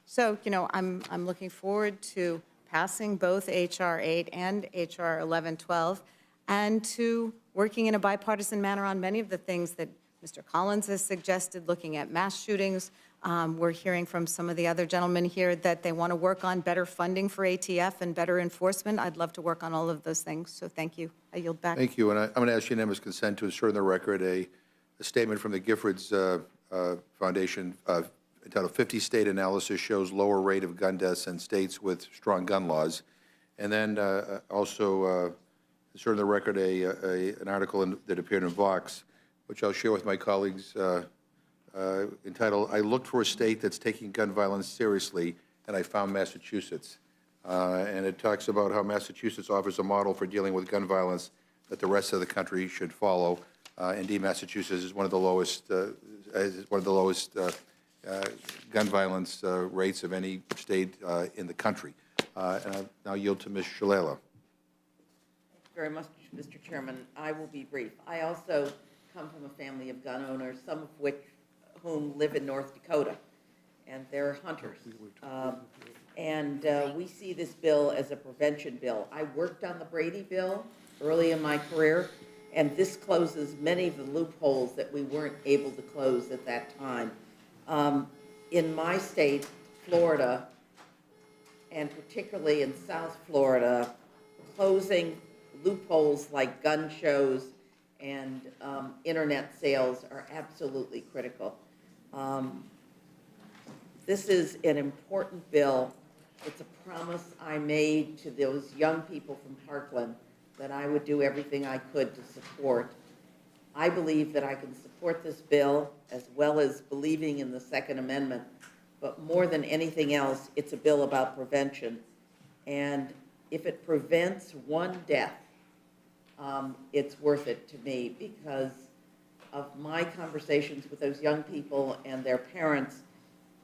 S10: So, you know, I'm looking forward to passing both H.R. 8 and H.R. 1112 and to working in a bipartisan manner on many of the things that Mr. Collins has suggested, looking at mass shootings. We're hearing from some of the other gentlemen here that they want to work on better funding for ATF and better enforcement. I'd love to work on all of those things, so thank you. I yield back.
S3: Thank you, and I'm going to ask unanimous consent to insert in the record a statement from the Giffords Foundation entitled 50 State Analysis Shows Lower Rate of Gun Deaths in States with Strong Gun Laws. And then also insert in the record an article that appeared in Vox, which I'll share with my colleagues, entitled, "I looked for a state that's taking gun violence seriously, and I found Massachusetts." And it talks about how Massachusetts offers a model for dealing with gun violence that the rest of the country should follow. Indeed, Massachusetts is one of the lowest, gun violence rates of any state in the country. And I'll now yield to Ms. Shalala.
S11: Thank you very much, Mr. Chairman. I will be brief. I also come from a family of gun owners, some of whom live in North Dakota, and they're hunters. We see this bill as a prevention bill. I worked on the Brady bill early in my career, and this closes many of the loopholes that we weren't able to close at that time. In my state, Florida, and particularly in South Florida, closing loopholes like gun shows and internet sales are absolutely critical. This is an important bill. It's a promise I made to those young people from Parkland that I would do everything I could to support. I believe that I can support this bill as well as believing in the Second Amendment, but more than anything else, it's a bill about prevention. And if it prevents one death, it's worth it to me because of my conversations with those young people and their parents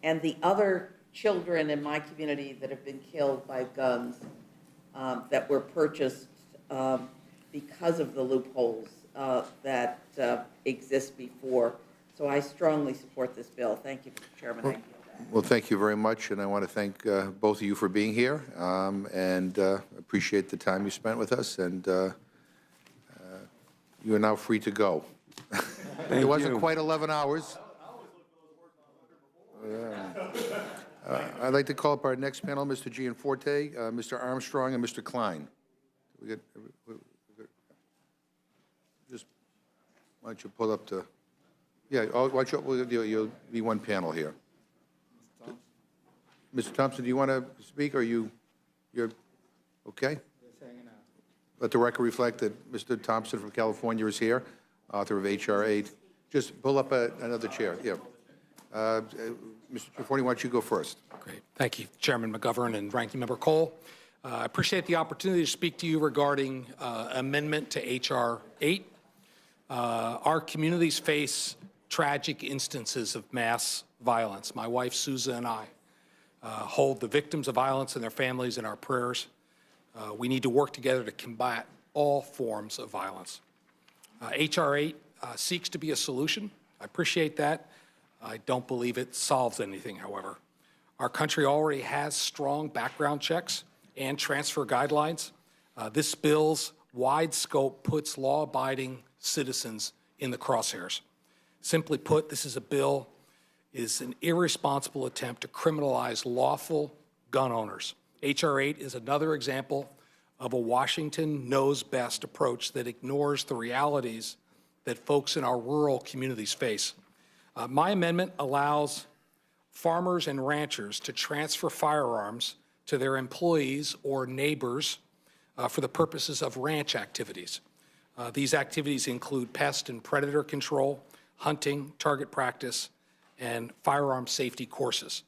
S11: and the other children in my community that have been killed by guns that were purchased because of the loopholes that exist before. So I strongly support this bill. Thank you, Mr. Chairman.
S3: Well, thank you very much, and I want to thank both of you for being here, and appreciate the time you spent with us, and you are now free to go. It wasn't quite 11 hours. I'd like to call up our next panel, Mr. Gianforte, Mr. Armstrong, and Mr. Klein. Just, why don't you pull up the, yeah, why don't you'll be one panel here. Mr. Thompson, do you want to speak, or you're okay? Let the record reflect that Mr. Thompson from California is here, author of H.R. 8. Just pull up another chair, yeah. Mr. Gianforte, why don't you go first?
S12: Great. Thank you, Chairman McGovern and Ranking Member Cole. I appreciate the opportunity to speak to you regarding amendment to H.R. 8. Our communities face tragic instances of mass violence. My wife, Susan, and I hold the victims of violence and their families in our prayers. We need to work together to combat all forms of violence. H.R. 8 seeks to be a solution. I appreciate that. I don't believe it solves anything, however. Our country already has strong background checks and transfer guidelines. This bill's wide scope puts law-abiding citizens in the crosshairs. Simply put, this is a bill is an irresponsible attempt to criminalize lawful gun owners. H.R. 8 is another example of a Washington knows best approach that ignores the realities that folks in our rural communities face. My amendment allows farmers and ranchers to transfer firearms to their employees or neighbors for the purposes of ranch activities. These activities include pest and predator control, hunting, target practice, and firearm safety courses.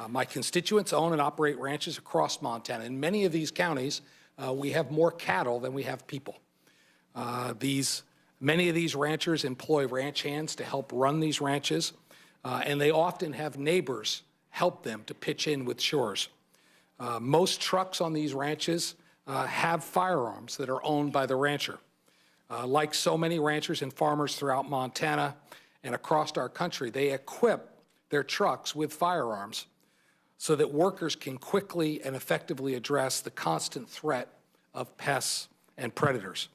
S12: My constituents own and operate ranches across Montana. In many of these counties, we have more cattle than we have people. Many of these ranchers employ ranch hands to help run these ranches, and they often have neighbors help them to pitch in with chores. Most trucks on these ranches have firearms that are owned by the rancher. Like so many ranchers and farmers throughout Montana and across our country, they equip their trucks with firearms so that workers can quickly and effectively address the constant threat of pests and predators.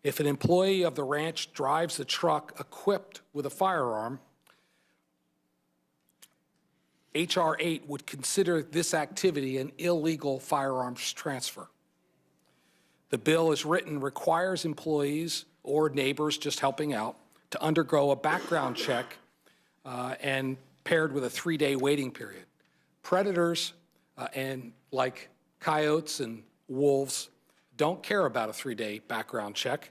S12: If an employee of the ranch drives the truck equipped with a firearm, H.R. 8 would consider this activity an illegal firearms transfer. The bill as written requires employees or neighbors just helping out to undergo a background check and paired with a 3-day waiting period. Predators and like coyotes and wolves don't care about a 3-day background check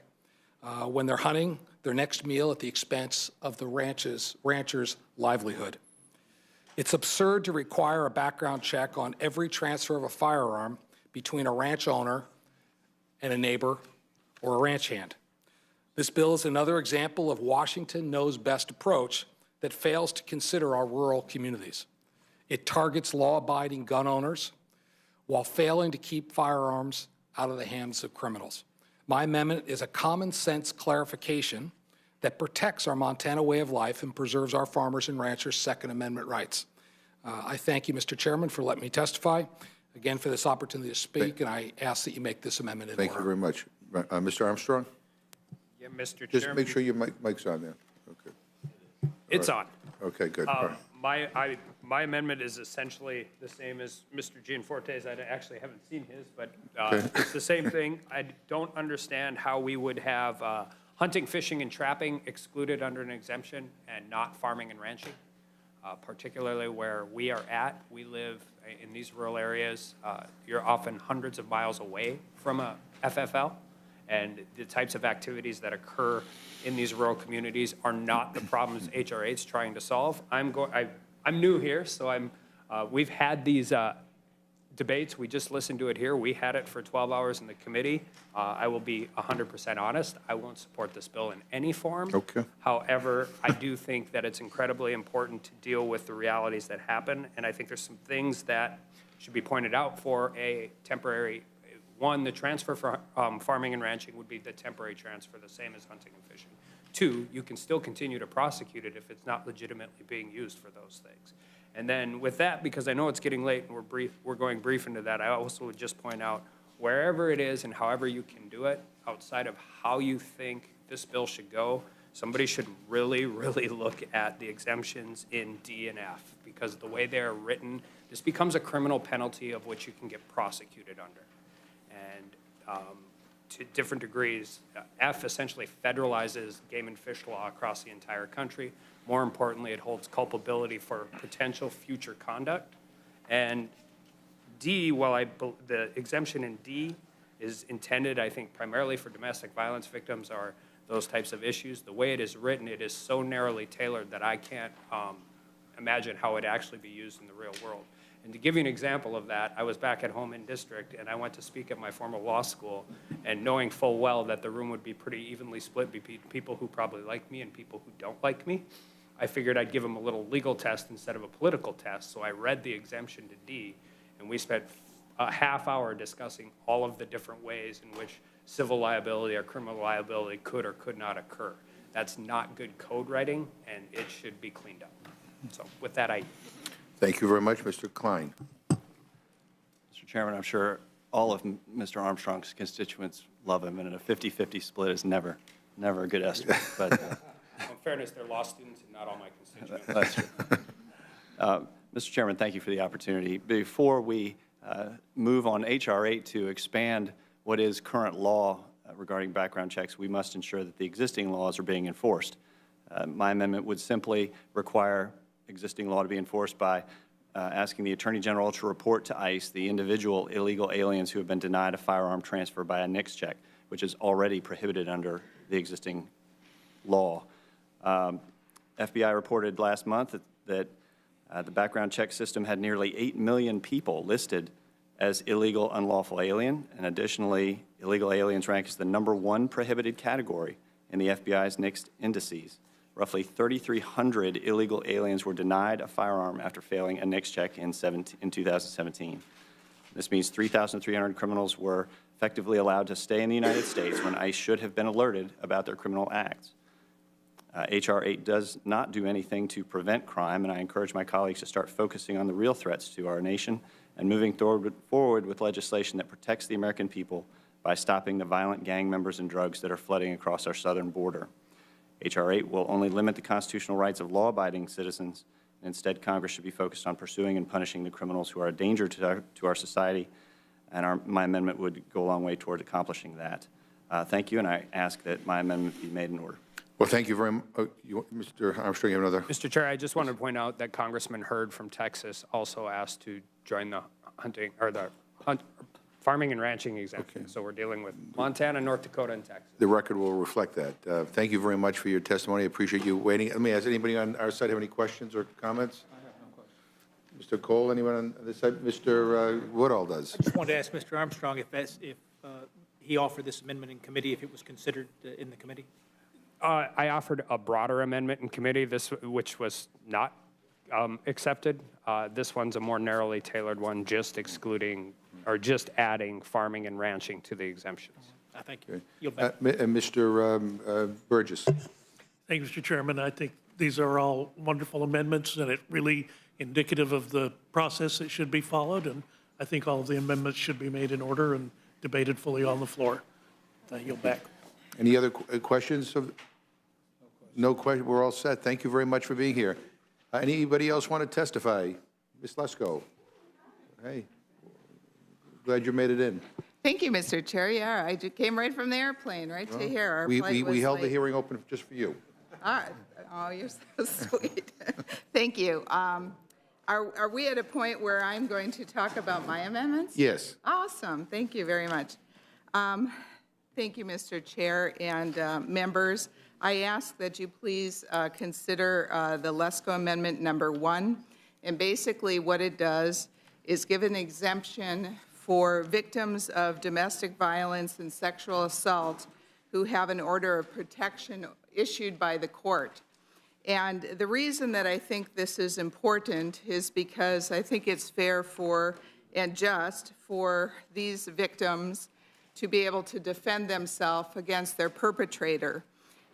S12: when they're hunting their next meal at the expense of the rancher's livelihood. It's absurd to require a background check on every transfer of a firearm between a ranch owner and a neighbor or a ranch hand. This bill is another example of Washington knows best approach that fails to consider our rural communities. It targets law-abiding gun owners while failing to keep firearms out of the hands of criminals. My amendment is a common sense clarification that protects our Montana way of life and preserves our farmers and ranchers' Second Amendment rights. I thank you, Mr. Chairman, for letting me testify, again, for this opportunity to speak, and I ask that you make this amendment in order.
S13: Thank you very much. Mr. Armstrong?
S14: Yeah, Mr. Chairman.
S13: Just make sure your mic's on there. Okay.
S14: It's on.
S13: Okay, good. All right.
S14: My amendment is essentially the same as Mr. Gianforte's. I actually haven't seen his, but it's the same thing. I don't understand how we would have hunting, fishing, and trapping excluded under an exemption and not farming and ranching, particularly where we are at. We live in these rural areas. You're often hundreds of miles away from a FFL, and the types of activities that occur in these rural communities are not the problems H.R. 8 is trying to solve. I'm new here, so we've had these debates. We just listened to it here. We had it for 12 hours in the committee. I will be 100% honest. I won't support this bill in any form.
S13: Okay.
S14: However, I do think that it's incredibly important to deal with the realities that happen, and I think there's some things that should be pointed out for a temporary. One, the transfer for farming and ranching would be the temporary transfer, the same as hunting and fishing. Two, you can still continue to prosecute it if it's not legitimately being used for those things. And then with that, because I know it's getting late and we're going brief into that, I also would just point out wherever it is and however you can do it, outside of how you think this bill should go, somebody should really, really look at the exemptions in D and F, because the way they're written, this becomes a criminal penalty of which you can get prosecuted under. And to different degrees, F essentially federalizes game and fish law across the entire country. More importantly, it holds culpability for potential future conduct. And D, while the exemption in D is intended, I think, primarily for domestic violence victims or those types of issues, the way it is written, it is so narrowly tailored that I can't imagine how it actually be used in the real world. And to give you an example of that, I was back at home in district, and I went to speak at my former law school, and knowing full well that the room would be pretty evenly split between people who probably like me and people who don't like me, I figured I'd give them a little legal test instead of a political test. So I read the exemption to D, and we spent a half hour discussing all of the different ways in which civil liability or criminal liability could or could not occur. That's not good code writing, and it should be cleaned up. So with that,
S13: Thank you very much, Mr. Klein.
S15: Mr. Chairman, I'm sure all of Mr. Armstrong's constituents love him, and a 50-50 split is never a good estimate. But
S14: in fairness, they're law students and not all my constituents.
S15: that's true. Mr. Chairman, thank you for the opportunity. Before we move on H.R. 8 to expand what is current law regarding background checks, we must ensure that the existing laws are being enforced. My amendment would simply require existing law to be enforced by asking the Attorney General to report to ICE the individual illegal aliens who have been denied a firearm transfer by a NICS check, which is already prohibited under the existing law. FBI reported last month that the background check system had nearly 8 million people listed as illegal unlawful alien, and additionally, illegal aliens rank as the '1 prohibited category in the FBI's NICS indices. Roughly 3,300 illegal aliens were denied a firearm after failing a NICS check in 2017. This means 3,300 criminals were effectively allowed to stay in the United States when ICE should have been alerted about their criminal acts. H.R. 8 does not do anything to prevent crime, and I encourage my colleagues to start focusing on the real threats to our nation and moving forward with legislation that protects the American people by stopping the violent gang members and drugs that are flooding across our southern border. H.R. 8 will only limit the constitutional rights of law-abiding citizens. Instead, Congress should be focused on pursuing and punishing the criminals who are a danger to our society, and my amendment would go a long way toward accomplishing that. Thank you, and I ask that my amendment be made in order.
S13: Well, thank you very much. Mr. Armstrong, you have another?
S14: Mr. Chair, I just want to point out that Congressman Hurd from Texas also asked to join the farming and ranching exemption. Okay. So we're dealing with Montana, North Dakota, and Texas.
S13: The record will reflect that. Thank you very much for your testimony. I appreciate you waiting. Let me ask, anybody on our side have any questions or comments? I have no questions. Mr. Cole, anyone on this side? Mr. Woodall does.
S7: I just wanted to ask Mr. Armstrong if he offered this amendment in committee, if it was considered in the committee.
S14: I offered a broader amendment in committee, which was not accepted. This one's a more narrowly tailored one, just excluding or just adding farming and ranching to the exemptions.
S7: Thank you.
S13: Mr. Burgess.
S9: Thank you, Mr. Chairman. I think these are all wonderful amendments, and it really indicative of the process that should be followed, and I think all of the amendments should be made in order and debated fully on the floor. I yield back.
S13: Any other questions? No question. We're all set. Thank you very much for being here. Anybody else want to testify? Ms. Lesko. Hey, glad you made it in.
S16: Thank you, Mr. Chair. Yeah, I came right from the airplane, right to here. Our flight was
S13: we held
S16: late.
S13: the hearing open just for you.
S16: All right. Oh, you're so sweet. Thank you. Are we at a point where I'm going to talk about my amendments?
S13: Yes.
S16: Awesome. Thank you very much. Thank you, Mr. Chair and members. I ask that you please consider the Lesko Amendment number 1. And basically what it does is give an exemption for victims of domestic violence and sexual assault who have an order of protection issued by the court. And the reason that I think this is important is because I think it's fair for and just for these victims to be able to defend themselves against their perpetrator.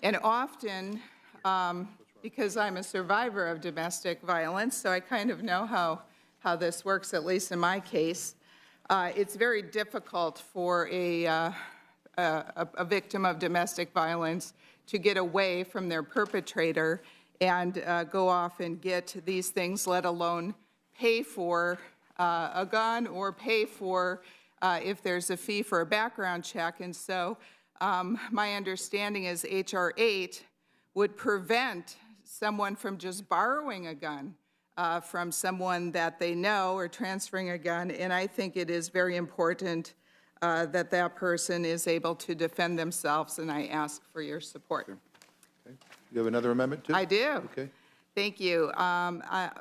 S16: And often, because I'm a survivor of domestic violence, so I kind of know how this works, at least in my case, it's very difficult for a victim of domestic violence to get away from their perpetrator and go off and get these things, let alone pay for a gun or pay for if there's a fee for a background check. And so my understanding is H.R. 8 would prevent someone from just borrowing a gun from someone that they know or transferring a gun. And I think it is very important that that person is able to defend themselves, and I ask for your support.
S13: Okay. You have another amendment, too?
S16: I do.
S13: Okay.
S16: Thank you.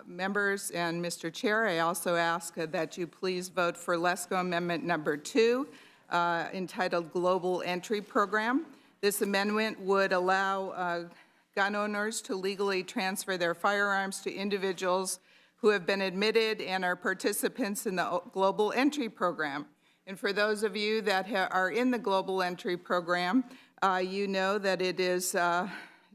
S16: Members and Mr. Chair, I also ask that you please vote for LESCO Amendment Number 2, entitled Global Entry Program. This amendment would allow gun owners to legally transfer their firearms to individuals who have been admitted and are participants in the Global Entry Program. And for those of you that are in the Global Entry Program, you know that it is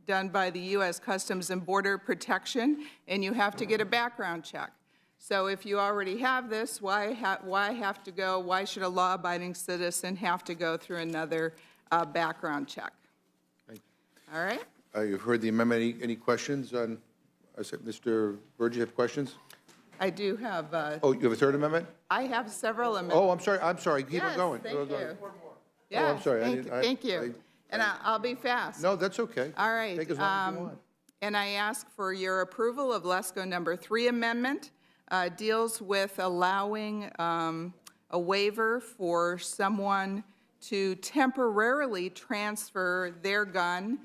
S16: done by the U.S. Customs and Border Protection, and you have to get a background check. So if you already have this, why should a law-abiding citizen have to go through another background check? All right?
S13: You've heard the amendment. Any questions on, Mr. Burgess, you have questions?
S16: I do have.
S13: Oh, you have a third amendment?
S16: I have several amendments.
S13: Oh, I'm sorry. Keep it going.
S16: Thank you.
S13: Oh, I'm sorry.
S16: Thank you. And I'll be fast.
S13: No, that's okay.
S16: All right.
S13: Take as long as you want.
S16: And I ask for your approval of LESCO Number 3 amendment. Deals with allowing a waiver for someone to temporarily transfer their gun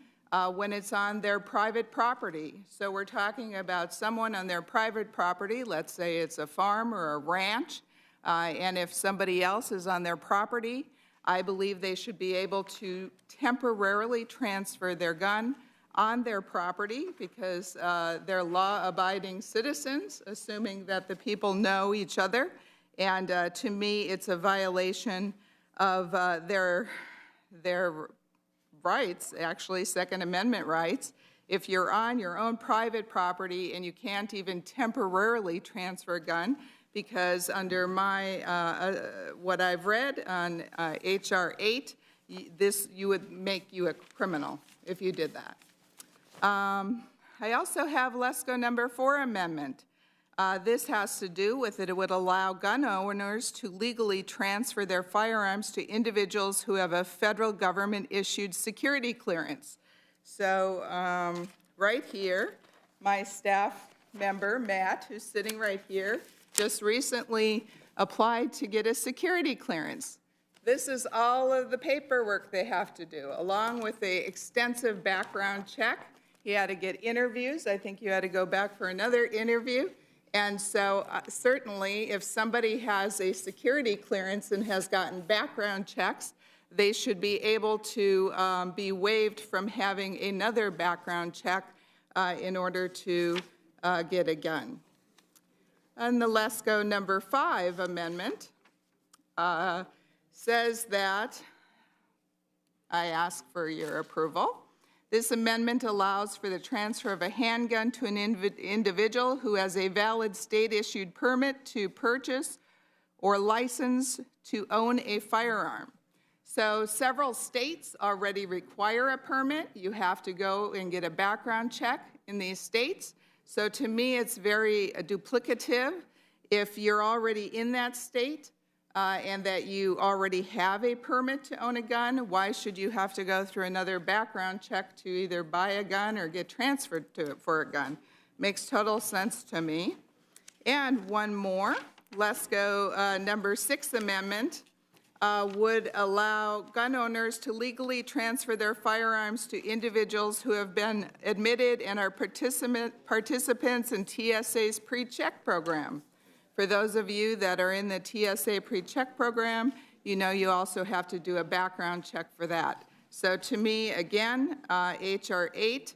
S16: when it's on their private property. So we're talking about someone on their private property, let's say it's a farm or a ranch, and if somebody else is on their property, I believe they should be able to temporarily transfer their gun on their property because they're law-abiding citizens, assuming that the people know each other. And to me, it's a violation of their rights, actually, Second Amendment rights. If you're on your own private property and you can't even temporarily transfer a gun, because under my, what I've read on H.R. 8, this would make you a criminal if you did that. I also have LESCO Number 4 amendment. This has to do with it would allow gun owners to legally transfer their firearms to individuals who have a federal government-issued security clearance. So right here, my staff member, Matt, who's sitting right here, just recently applied to get a security clearance. This is all of the paperwork they have to do, along with the extensive background check. He had to get interviews. I think you had to go back for another interview. And so certainly, if somebody has a security clearance and has gotten background checks, they should be able to be waived from having another background check in order to get a gun. And the LESCO Number 5 amendment says that, I ask for your approval. This amendment allows for the transfer of a handgun to an individual who has a valid state-issued permit to purchase or license to own a firearm. So several states already require a permit. You have to go and get a background check in these states. So to me, it's very duplicative. If you're already in that state and that you already have a permit to own a gun, why should you have to go through another background check to either buy a gun or get transferred to it for a gun? Makes total sense to me. And one more, LESCO Number 6 amendment would allow gun owners to legally transfer their firearms to individuals who have been admitted and are participants in TSA's pre-check program. For those of you that are in the TSA pre-check program, you know you also have to do a background check for that. So to me, again, H.R. 8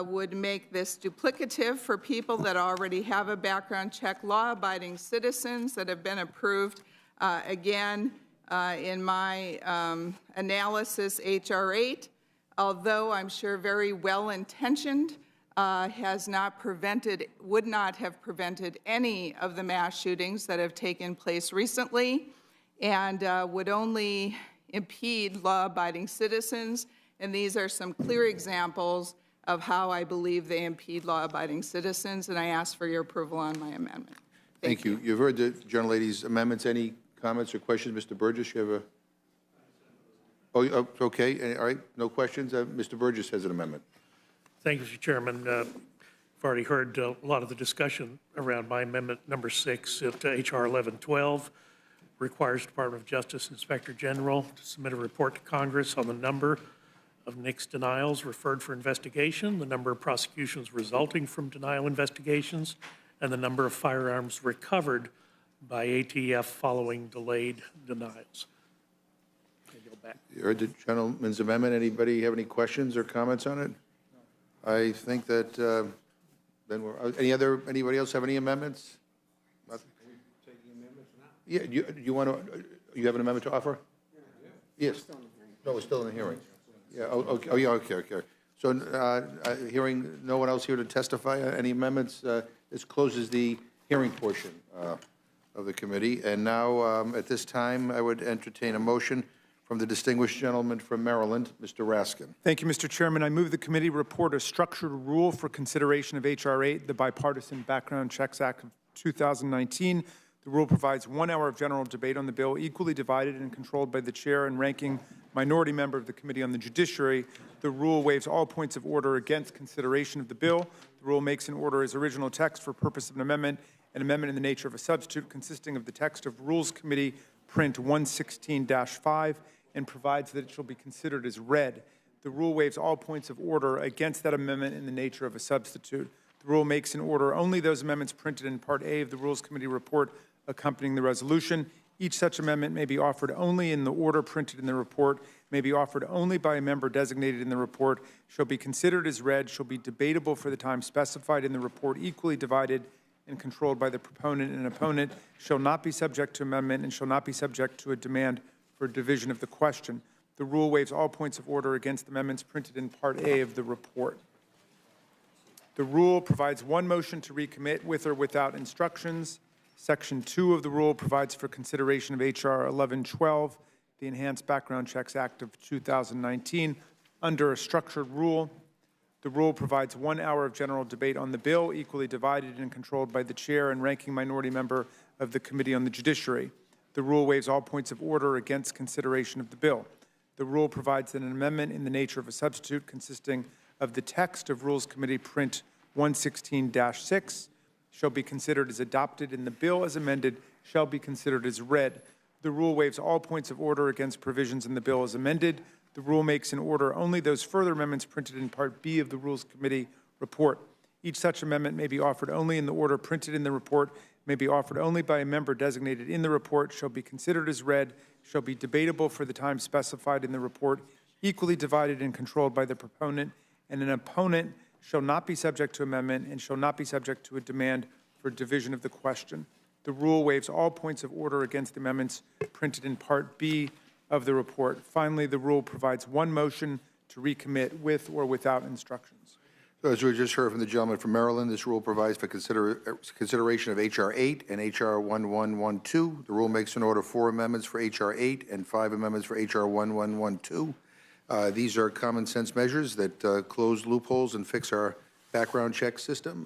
S16: would make this duplicative for people that already have a background check, law-abiding citizens that have been approved. Again, in my analysis, H.R. 8, although I'm sure very well-intentioned, would not have prevented any of the mass shootings that have taken place recently, and would only impede law-abiding citizens. And these are some clear examples of how I believe they impede law-abiding citizens, and I ask for your approval on my amendment.
S13: Thank you. You've heard the gentlelady's amendments. Any comments or questions? Mr. Burgess, you have a... Oh, okay. All right. No questions. Mr. Burgess has an amendment.
S9: Thank you, Mr. Chairman. I've already heard a lot of the discussion around my amendment number 6 at H.R. 1112. Requires Department of Justice Inspector General to submit a report to Congress on the number of NICS denials referred for investigation, the number of prosecutions resulting from denial investigations, and the number of firearms recovered by ATF following delayed denials.
S13: You heard the gentleman's amendment. Anybody have any questions or comments on it? I think that, then anybody else have any amendments? Yeah, you want to, you have an amendment to offer? Yes. No, we're still in the hearing. Yeah, okay, okay. So, hearing no one else here to testify, any amendments, this closes the hearing portion of the committee. And now, at this time, I would entertain a motion from the distinguished gentleman from Maryland, Mr. Raskin.
S17: Thank you, Mr. Chairman. I move the committee report a structured rule for consideration of H.R. 8, the Bipartisan Background Checks Act of 2019. The rule provides 1 hour of general debate on the bill, equally divided and controlled by the chair and ranking minority member of the Committee on the Judiciary. The rule waives all points of order against consideration of the bill. The rule makes an order as original text for purpose of an amendment in the nature of a substitute consisting of the text of Rules Committee Print 116-5 and provides that it shall be considered as read. The rule waives all points of order against that amendment in the nature of a substitute. The rule makes in order only those amendments printed in Part A of the Rules Committee report accompanying the resolution. Each such amendment may be offered only in the order printed in the report, may be offered only by a member designated in the report, shall be considered as read, shall be debatable for the time specified in the report, equally divided and controlled by the proponent and opponent, shall not be subject to amendment, and shall not be subject to a demand for division of the question. The rule waives all points of order against amendments printed in Part A of the report. The rule provides one motion to recommit with or without instructions. Section 2 of the rule provides for consideration of H.R. 1112, the Enhanced Background Checks Act of 2019, under a structured rule. The rule provides 1 hour of general debate on the bill, equally divided and controlled by the chair and ranking minority member of the Committee on the Judiciary. The rule waives all points of order against consideration of the bill. The rule provides that an amendment in the nature of a substitute consisting of the text of Rules Committee Print 116-6 shall be considered as adopted, and the bill as amended shall be considered as read. The rule waives all points of order against provisions in the bill as amended. The rule makes in order only those further amendments printed in Part B of the Rules Committee report. Each such amendment may be offered only in the order printed in the report, may be offered only by a member designated in the report, shall be considered as read, shall be debatable for the time specified in the report, equally divided and controlled by the proponent, and an opponent shall not be subject to amendment and shall not be subject to a demand for division of the question. The rule waives all points of order against amendments printed in Part B of the report. Finally, the rule provides one motion to recommit with or without instructions.
S13: So as we just heard from the gentleman from Maryland, this rule provides for consideration of H.R. 8 and H.R. 1112. The rule makes an order 4 amendments for H.R. 8 and 5 amendments for H.R. 1112. These are common sense measures that close loopholes and fix our background check system,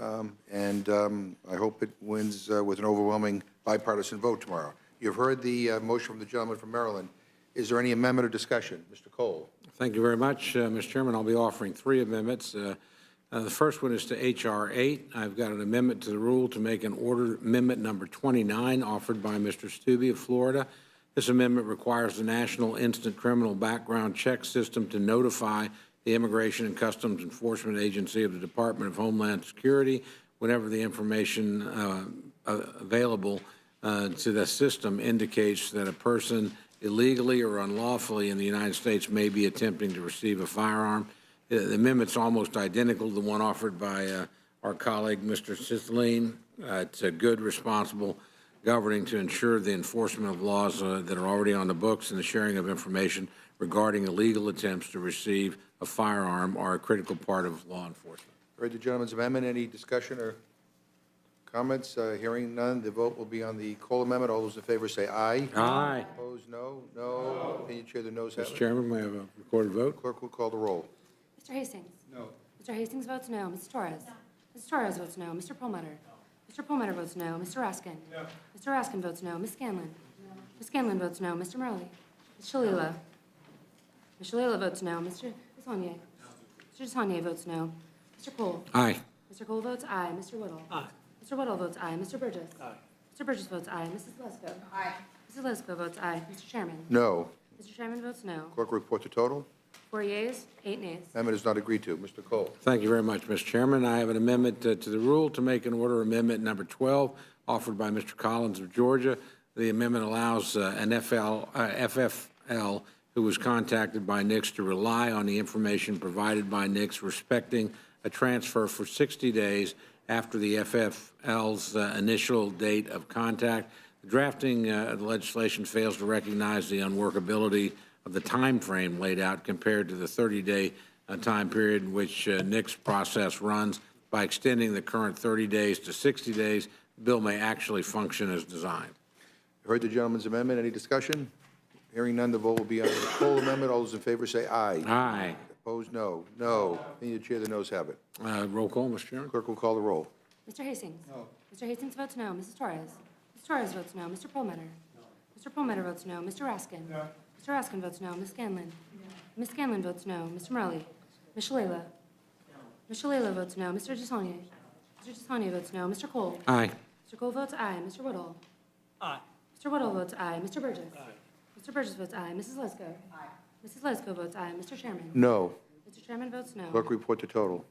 S13: I hope it wins with an overwhelming bipartisan vote tomorrow. You've heard the motion from the gentleman from Maryland. Is there any amendment or discussion? Mr. Cole.
S4: Thank you very much, Mr. Chairman. I'll be offering 3 amendments. The first one is to H.R. 8. I've got an amendment to the rule to make an order amendment number 29 offered by Mr. Stubbe of Florida. This amendment requires the National Instant Criminal Background Check System to notify the Immigration and Customs Enforcement Agency of the Department of Homeland Security whenever the information available to the system indicates that a person illegally or unlawfully in the United States may be attempting to receive a firearm. The amendment's almost identical to the one offered by our colleague, Mr. Cithleen. It's a good, responsible governing to ensure the enforcement of laws that are already on the books and the sharing of information regarding illegal attempts to receive a firearm are a critical part of law enforcement.
S13: Heard the gentleman's amendment. Any discussion or comments? Hearing none, the vote will be on the Cole amendment. All those in favor say aye.
S4: Aye.
S13: Opposed, no. No. Opinion chair, the noes have it.
S4: Mr. Chairman, may I have a recorded vote?
S13: Clerk will call the roll.
S18: Mr. Hastings? No. Mr. Hastings votes no. Mrs. Torres? No. Mrs. Torres votes no. Mr. Perlmutter? No. Mr. Perlmutter votes no. Mr. Raskin? No. Mr. Raskin votes no. Ms. Scanlon? No. Ms. Scanlon votes no. Mr. Murley? Ms. Shalila? Ms. Shalila votes no. Mr. Deshaunier? No. Mr. Deshaunier votes no. Mr. Cole?
S4: Aye.
S18: Mr. Cole votes aye. Mr. Whittle? Aye. Mr. Whittle votes aye. Mr. Burgess? Aye. Mr. Burgess votes aye. Mrs. Lesko? Aye. Mrs. Lesko votes aye. Mr. Chairman?
S13: No.
S18: Mr. Chairman votes no.
S13: Clerk will report the total.
S18: 4 yeas, 8 nays.
S13: Amendment is not agreed to. Mr. Cole.
S4: Thank you very much, Mr. Chairman. I have an amendment to the rule to make an order amendment number 12, offered by Mr. Collins of Georgia. The amendment allows an FFL who was contacted by NICS to rely on the information provided by NICS respecting a transfer for 60 days after the FFL's initial date of contact. The drafting of the legislation fails to recognize the unworkability of the time frame laid out compared to the 30-day time period in which NICS process runs. By extending the current 30 days to 60 days, the bill may actually function as designed.
S13: You heard the gentleman's amendment. Any discussion? Hearing none, the vote will be on the Cole amendment. All those in favor say aye.
S4: Aye.
S13: Opposed, no. No. Opinion of the chair, the noes have it.
S4: Roll call, Mr. Chairman.
S13: Clerk will call the roll.
S18: Mr. Hastings? No. Mr. Hastings votes no. Mrs. Torres? Mrs. Torres votes no. Mr. Perlmutter? No. Mr. Perlmutter votes no. Mr. Raskin? No. Mr. Raskin votes no. Ms. Scanlon? No. Ms. Scanlon votes no. Mr. Morelli? Ms. Shalala? No. Ms. Shalala votes no. Mr. Gisonier? Mr. Gisonier votes no. Mr. Cole?
S4: Aye.
S18: Mr. Cole votes aye. Mr. Woodall?
S7: Aye.
S18: Mr. Woodall votes aye. Mr. Burgess? Aye. Mr. Burgess votes aye. Mrs. Lesko? Aye. Mrs. Lesko votes aye. Mr. Chairman?
S13: No.
S18: Mr. Chairman votes no.
S13: Clerk report the total.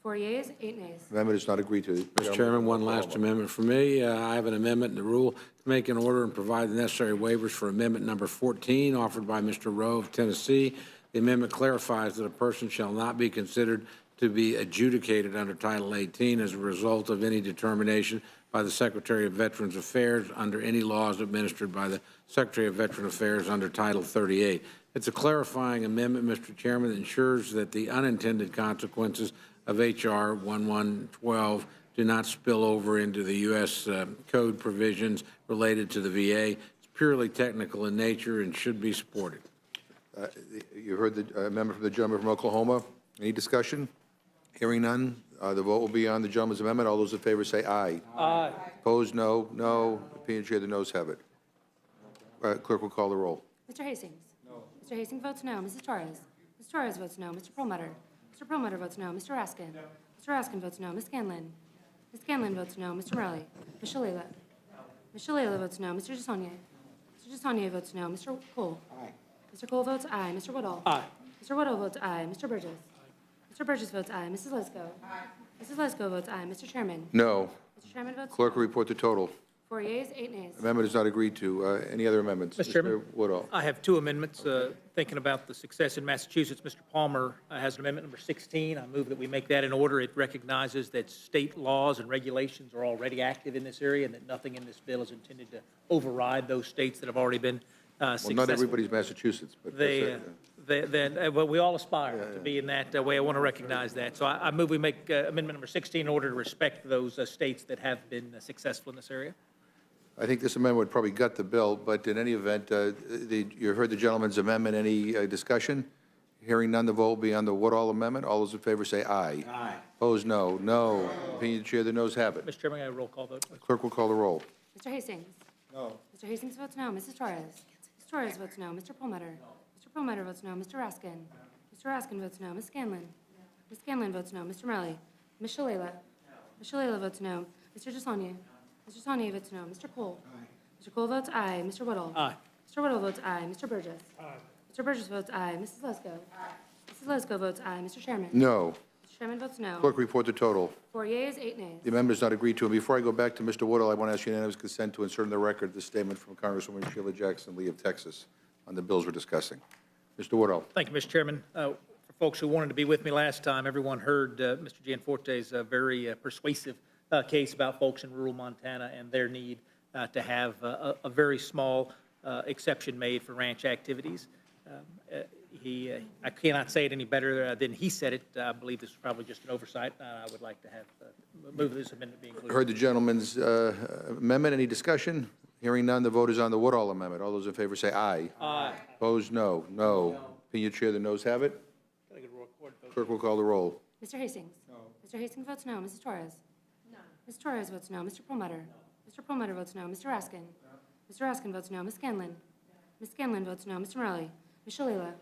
S18: 4 yeas, 8 nays.
S13: Amendment is not agreed to.
S4: Mr. Chairman, one last amendment for me. I have an amendment in the rule to make an order and provide the necessary waivers for amendment number 14, offered by Mr. Rowe of Tennessee. The amendment clarifies that a person shall not be considered to be adjudicated under Title 18 as a result of any determination by the Secretary of Veterans Affairs under any laws administered by the Secretary of Veterans Affairs under Title 38. It's a clarifying amendment, Mr. Chairman, that ensures that the unintended consequences of H.R. 1112 do not spill over into the U.S. Code provisions related to the VA. It's purely technical in nature and should be supported.
S13: You heard the amendment from the gentleman from Oklahoma. Any discussion? Hearing none, the vote will be on the gentleman's amendment. All those in favor say aye.
S7: Aye.
S13: Opposed, no. No. Opinion of the chair, the noes have it. Clerk will call the roll.
S18: Mr. Hastings? No. Mr. Hastings votes no. Mrs. Torres? Ms. Torres votes no. Mr. Perlmutter? Mr. Perlmutter votes no. Mr. Raskin? No. Mr. Raskin votes no. Ms. Scanlon? Ms. Scanlon votes no. Mr. Morelli? Ms. Shalala? No. Ms. Shalala votes no. Mr. Gisonier? Mr. Gisonier votes no. Mr. Cole? Aye. Mr. Cole votes aye. Mr. Woodall?
S7: Aye.
S18: Mr. Woodall votes aye. Mr. Burgess? Mr. Burgess votes aye. Mrs. Lesko? Aye. Mrs. Lesko votes aye. Mr. Chairman?
S13: No.
S18: Mr. Chairman votes
S13: Clerk will
S18: no.
S13: report the total.
S18: 4 yeas, 8 nays.
S13: Amendment is not agreed to. Any other amendments?
S7: Mr. Chairman?
S13: Mr. Woodall.
S7: I have 2 amendments. Thinking about the success in Massachusetts, Mr. Palmer has an amendment number 16. I move that we make that in order. It recognizes that state laws and regulations are already active in this area and that nothing in this bill is intended to override those states that have already been successful.
S13: Well, not everybody's Massachusetts, but
S7: Well, we all aspire to be in that way. I want to recognize that. So I move we make amendment number 16 in order to respect those states that have been successful in this area.
S13: I think this amendment would probably gut the bill, but in any event, you heard the gentleman's amendment. Any discussion? Hearing none, the vote will be on the Woodall amendment. All those in favor say aye.
S7: Aye.
S13: Opposed, no. No. Opinion of the chair, the noes have it.
S7: Mr. Chairman, I have a roll call vote.
S13: Clerk will call the roll.
S18: Mr. Hastings?
S13: No.
S18: Mr. Hastings votes no. Mrs. Torres? Ms. Torres votes no. Mr. Perlmutter? No. Mr. Perlmutter votes no. Mr. Raskin? No. Mr. Raskin votes no. Ms. Scanlon? No. Ms. Scanlon votes no. Mr. Morelli? Ms. Shalala? No. Ms. Shalala votes no. Mr. Gisonier? No. Mr. Gisonier votes no. Mr. Cole? Aye. Mr. Cole votes aye. Mr. Woodall?
S7: Aye.
S18: Mr. Woodall votes aye. Mr. Burgess? Aye. Mr. Burgess votes aye. Mrs. Lesko? Aye. Mrs. Lesko votes aye. Mr. Chairman?
S13: No.
S18: Mr. Chairman votes no.
S13: Clerk, report the total.
S18: 4 yeas, 8 nays.
S13: The amendment is not agreed to. And before I go back to Mr. Woodall, I want to ask unanimous consent to insert in the record the statement from Congresswoman Sheila Jackson Lee of Texas on the bills we're discussing. Mr. Woodall.
S7: Thank you, Mr. Chairman. For folks who wanted to be with me last time, everyone heard Mr. Gianforte's very persuasive case about folks in rural Montana and their need to have a very small exception made for ranch activities. I cannot say it any better than he said it. I believe this was probably just an oversight. I would like to have move this amendment be included.
S13: Heard the gentleman's amendment. Any discussion? Hearing none, the vote is on the Woodall amendment. All those in favor say aye. Aye. Opposed, no. No. Opinion of the chair, the noes have it. Clerk will call the roll.
S18: Mr. Hastings? No. Mr. Hastings votes no. Mrs. Torres? No. Ms. Torres votes no. Mr. Perlmutter? No. Mr. Perlmutter votes no. Mr. Raskin? No. Mr. Raskin votes no. Ms. Scanlon? No. Ms. Scanlon votes no. Mr. Morelli? Ms. Shalala?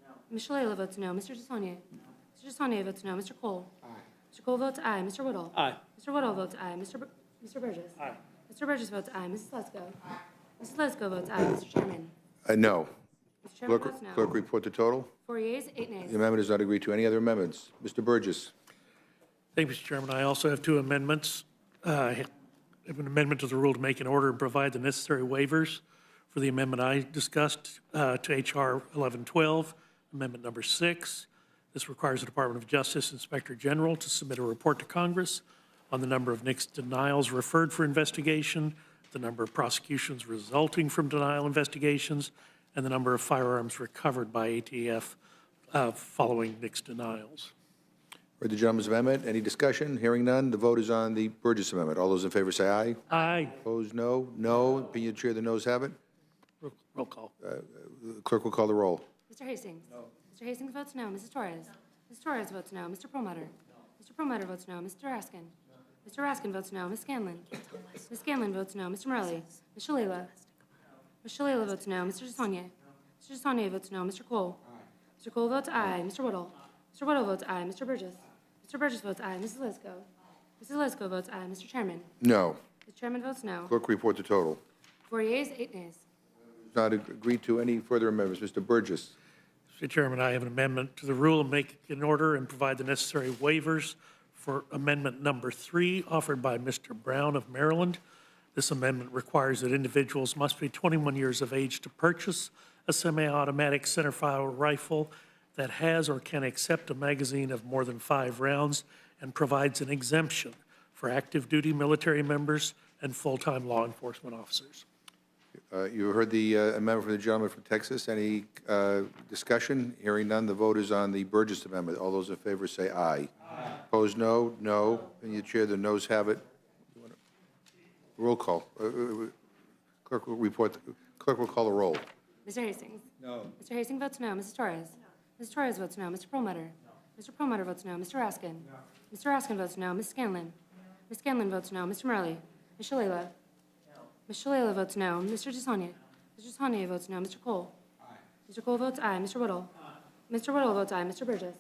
S18: No. Ms. Shalala votes no. Mr. Gisonier? No. Mr. Gisonier votes no. Mr. Cole? Aye. Mr. Cole votes aye. Mr. Woodall?
S7: Aye.
S18: Mr. Woodall votes aye. Mr. Burgess?
S7: Aye.
S18: Mr. Burgess votes aye. Mrs. Lesko? Aye. Mrs. Lesko votes aye. Mr. Chairman?
S13: No.
S18: Mr. Chairman
S13: Clerk,
S18: votes no.
S13: clerk report the total.
S18: 4 yeas, 8 nays.
S13: The amendment is not agreed to. Any other amendments? Mr. Burgess.
S9: Thank you, Mr. Chairman. I also have two amendments. I have an amendment to the rule to make an order and provide the necessary waivers for the amendment I discussed to H.R. 1112, Amendment Number 6. This requires the Department of Justice Inspector General to submit a report to Congress on the number of NICS denials referred for investigation, the number of prosecutions resulting from denial investigations, and the number of firearms recovered by ATF following NICS denials.
S13: Heard the gentleman's amendment. Any discussion? Hearing none. The vote is on the Burgess amendment. All those in favor say aye.
S9: Aye.
S13: Opposed, no. No. Opinion of the chair, the noes have it.
S9: Roll call.
S13: Clerk will call the roll.
S18: Mr. Hastings? No. Mr. Hastings votes no. Mrs. Torres? Mrs. Torres votes no. Mr. Perlmutter? Mr. Perlmutter votes no. Mr. Raskin? Mr. Raskin votes no. Ms. Scanlon? Ms. Scanlon votes no. Mr. Morelli? Ms. Shalala? Ms. Shalala votes no. Mr. Desaulnier? Mr. Desaulnier votes no. Mr. Cole? Mr. Cole votes aye. Mr. Whittle? Mr. Whittle votes aye. Mr. Burgess? Mr. Burgess votes aye. Mrs. Lesko? Mrs. Lesko votes aye. Mr. Chairman?
S13: No.
S18: The chairman votes no.
S13: Clerk report the total.
S18: 4 yeas, 8 nays.
S13: Not agreed to. Any further amendments? Mr. Burgess.
S9: Mr. Chairman, I have an amendment to the rule and make an order and provide the necessary waivers for Amendment Number 3 offered by Mr. Brown of Maryland. This amendment requires that individuals must be 21 years of age to purchase a semi-automatic centerfire rifle that has or can accept a magazine of more than 5 rounds and provides an exemption for active duty military members and full-time law enforcement officers.
S13: You heard the amendment from the gentleman from Texas. Any discussion? Hearing none, the vote is on the Burgess amendment. All those in favor say aye. Aye. Opposed, no. No. Opinion of the chair, the noes have it. Roll call. Clerk will report. Clerk will call the roll.
S18: Mr. Hastings? No. Mr. Hastings votes no. Mrs. Torres? Mrs. Torres votes no. Mr. Perlmutter? No. Mr. Perlmutter votes no. Mr. Raskin? No. Mr. Raskin votes no. Ms. Scanlon? No. Ms. Scanlon votes no. Mr. Morelli? Ms. Shalala? No. Ms. Shalala votes no. Mr. Desaulnier? Mr. Desaulnier votes no. Mr. Cole? Aye. Mr. Cole votes aye. Mr. Whittle? Aye. Mr. Whittle votes aye. Mr. Burgess?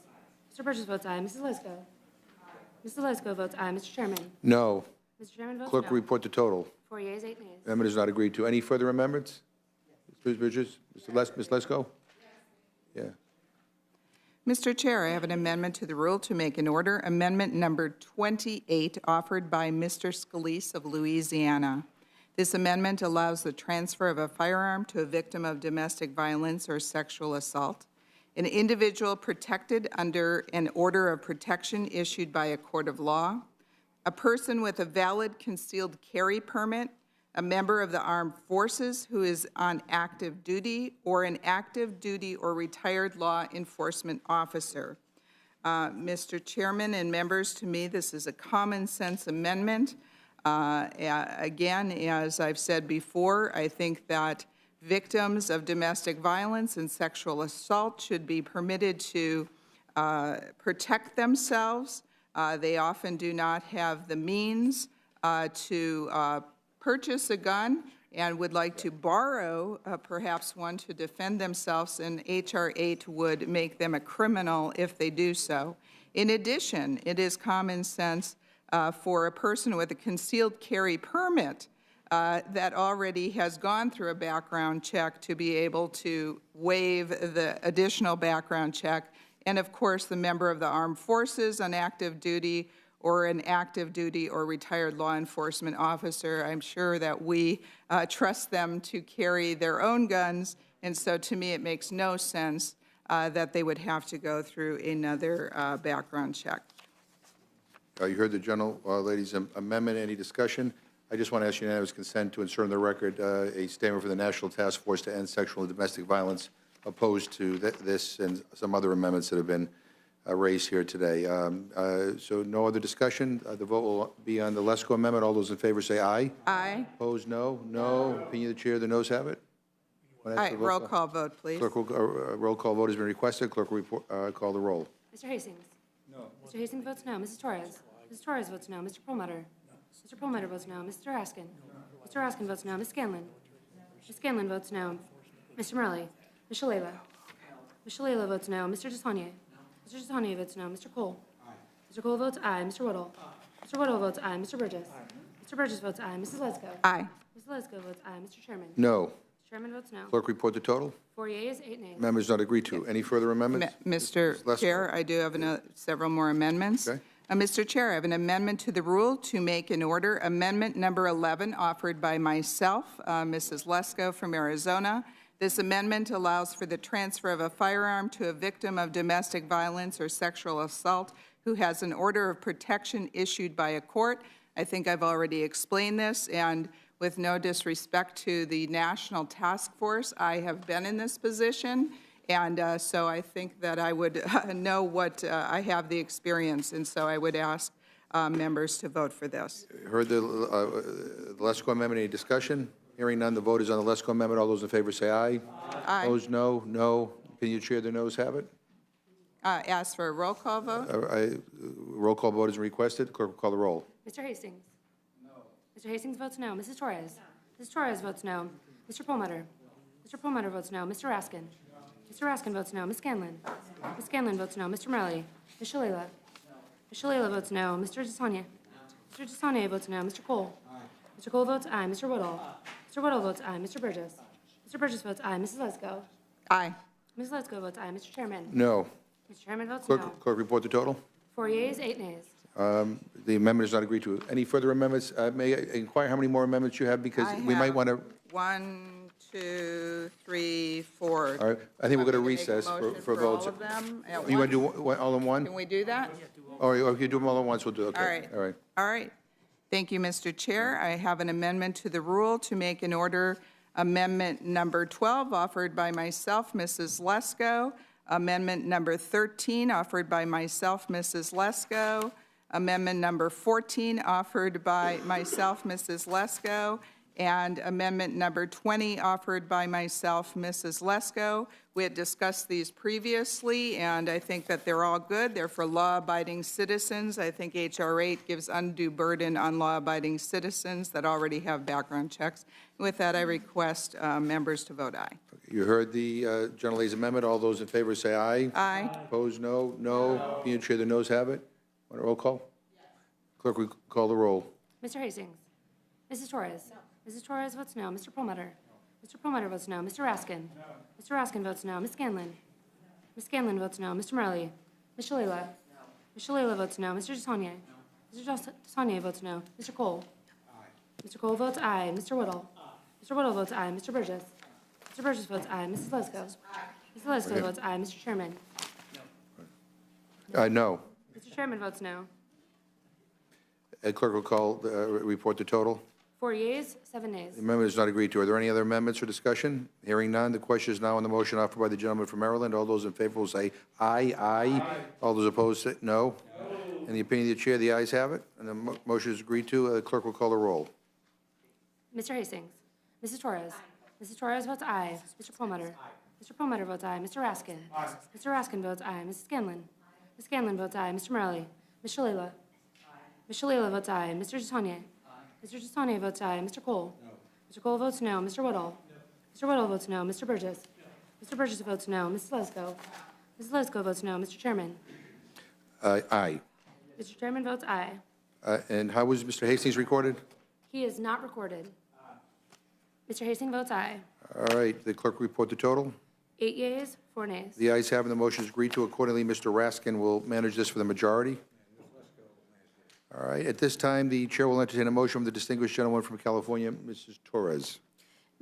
S18: Mr. Burgess votes aye. Mrs. Lesko? Aye. Mrs. Lesko votes aye. Mr. Chairman?
S13: No.
S18: Mr. Chairman votes
S13: Clerk
S18: no.
S13: will report the total.
S18: 4 yeas, 8 nays.
S13: Amendment is not agreed to. Any further amendments? Mr. Burgess? Ms. Lesko? Yeah.
S16: Mr. Chair, I have an amendment to the rule to make an order. Amendment number 28, offered by Mr. Scalise of Louisiana. This amendment allows the transfer of a firearm to a victim of domestic violence or sexual assault. An individual protected under an order of protection issued by a court of law, a person with a valid concealed carry permit, a member of the armed forces who is on active duty, or an active duty or retired law enforcement officer. Mr. Chairman and members, to me, this is a common sense amendment. Again, as I've said before, I think that victims of domestic violence and sexual assault should be permitted to protect themselves. They often do not have the means to purchase a gun and would like to borrow perhaps one to defend themselves, and H.R. 8 would make them a criminal if they do so. In addition, it is common sense for a person with a concealed carry permit that already has gone through a background check to be able to waive the additional background check. And of course, the member of the armed forces on active duty or an active duty or retired law enforcement officer, I'm sure that we trust them to carry their own guns. And so to me, it makes no sense that they would have to go through another background check.
S13: You heard the lady's amendment. Any discussion? I just want to ask unanimous consent to insert in the record a statement for the National Task Force to End Sexual and Domestic Violence opposed to this and some other amendments that have been raised here today. So no other discussion. The vote will be on the Lesko amendment. All those in favor say aye.
S16: Aye.
S13: Opposed, no. No. Opinion of the chair, the noes have it.
S16: Aye. Roll call vote, please.
S13: Clerk will, roll call vote has been requested. Clerk will report, call the roll.
S18: Mr. Hastings? No. Mr. Hastings votes no. Mrs. Torres? Mrs. Torres votes no. Mr. Perlmutter? Mr. Perlmutter votes no. Mr. Raskin? Mr. Raskin votes no. Ms. Scanlon? Ms. Scanlon votes no. Mr. Morelli? Ms. Shalala? Ms. Shalala votes no. Mr. Desaulnier? Mr. Desaulnier votes no. Mr. Cole? Mr. Cole votes aye. Mr. Whittle? Mr. Whittle votes aye. Mr. Burgess? Mr. Burgess votes aye. Mrs. Lesko?
S16: Aye.
S18: Mrs. Lesko votes aye. Mr. Chairman?
S13: No.
S18: Mr. Chairman votes no.
S13: Clerk, report the total.
S18: 4 yeas, 8 nays.
S13: Members not agreed to. Any further amendments?
S16: Mr.
S13: Lesko.
S16: Chair, I do have several more amendments.
S13: Okay.
S16: Mr. Chair, I have an amendment to the rule to make an order. Amendment number 11, offered by myself, Mrs. Lesko from Arizona. This amendment allows for the transfer of a firearm to a victim of domestic violence or sexual assault who has an order of protection issued by a court. I think I've already explained this, and with no disrespect to the National Task Force, I have been in this position, and so I think that I would know what, I have the experience, and so I would ask members to vote for this.
S13: Heard the Lesko amendment. Any discussion? Hearing none, the vote is on the Lesko amendment. All those in favor say aye.
S16: Aye.
S13: Opposed, no. No. Opinion of the chair, the noes have it.
S16: Ask for a roll call vote.
S13: Roll call vote is requested. Clerk will call the roll.
S18: Mr. Hastings? No. Mr. Hastings votes no. Mrs. Torres? Mrs. Torres votes no. Mr. Perlmutter? Mr. Perlmutter votes no. Mr. Raskin? Mr. Raskin votes no. Ms. Scanlon? Ms. Scanlon votes no. Mr. Morelli? Ms. Shalala? Ms. Shalala votes no. Mr. DeSaulnier? Mr. DeSaulnier votes no. Mr. Cole? Mr. Cole votes aye. Mr. Woodall? Mr. Woodall votes aye. Mr. Burgess? Mr. Burgess votes aye. Mrs. Lesko?
S16: Aye.
S18: Mrs. Lesko votes aye. Mr. Chairman?
S13: No.
S18: Mr. Chairman votes
S13: Clerk,
S18: no.
S13: clerk report the total.
S18: 4 yeas, 8 nays.
S13: The amendment is not agreed to. Any further amendments? May I inquire how many more amendments you have? Because we might want to,
S16: 1, 2, 3, 4.
S13: all right, I think we're going to
S16: Want me
S13: recess
S16: make a
S13: for
S16: motion
S13: votes.
S16: all of them at
S13: You want to
S16: once?
S13: do all in one?
S16: Can we do that?
S13: Or if you do them all at once, we'll do it. Okay.
S16: All right.
S13: All right.
S16: All right. Thank you, Mr. Chair. I have an amendment to the rule to make an order amendment number 12 offered by myself, Mrs. Lesko. Amendment number 13 offered by myself, Mrs. Lesko. Amendment number 14 offered by myself, Mrs. Lesko. And amendment number 20 offered by myself, Mrs. Lesko. We had discussed these previously, and I think that they're all good. They're for law-abiding citizens. I think H.R. 8 gives undue burden on law-abiding citizens that already have background checks. With that, I request members to vote aye.
S13: You heard the gentlelady's amendment. All those in favor say aye.
S16: Aye.
S13: Opposed, no. No. Opinion of the chair, the noes have it. Want a roll call? Clerk, we call the roll.
S18: Mr. Hastings? Mrs. Torres? Mrs. Torres votes no. Mr. Perlmutter? Mr. Perlmutter votes no. Mr. Raskin? Mr. Raskin votes no. Ms. Scanlon? Ms. Scanlon votes no. Mr. Morelli? Ms. Shalala? Ms. Shalala votes no. Mr. DeSaulnier? Mr. DeSaulnier votes no. Mr. Cole? Mr. Cole votes aye. Mr. Woodall? Mr. Woodall votes aye. Mr. Burgess? Mr. Burgess votes aye. Mrs. Lesko? Mrs. Lesko votes aye. Mr. Chairman?
S13: No.
S18: Mr. Chairman votes no.
S13: Clerk will call, report the total.
S18: 4 yeas, 7 nays.
S13: The amendment is not agreed to. Are there any other amendments or discussion? Hearing none, the question is now on the motion offered by the gentleman from Maryland. All those in favor will say aye, aye. All those opposed say no. In the opinion of the chair, the ayes have it, and the motion is agreed to. The clerk will call the roll.
S18: Mr. Hastings? Mrs. Torres? Mrs. Torres votes aye. Mr. Perlmutter? Mr. Perlmutter votes aye. Mr. Raskin? Mr. Raskin votes aye. Mrs. Scanlon? Ms. Scanlon votes aye. Mr. Morelli? Ms. Shalala? Ms. Shalala votes aye. Mr. DeSaulnier? Mr. DeSaulnier votes aye. Mr. Cole? Mr. Cole votes no. Mr. Woodall? Mr. Woodall votes no. Mr. Burgess? Mr. Burgess votes no. Mrs. Lesko? Mrs. Lesko votes no. Mr. Chairman?
S13: Aye.
S18: Mr. Chairman votes aye.
S13: And how was Mr. Hastings recorded?
S18: He is not recorded. Mr. Hastings votes aye.
S13: All right, the clerk will report the total.
S18: 8 yeas, 4 nays.
S13: The ayes have it, the motion is agreed to. Accordingly, Mr. Raskin will manage this for the majority. All right, at this time, the chair will entertain a motion from the distinguished gentleman from California, Mrs. Torres.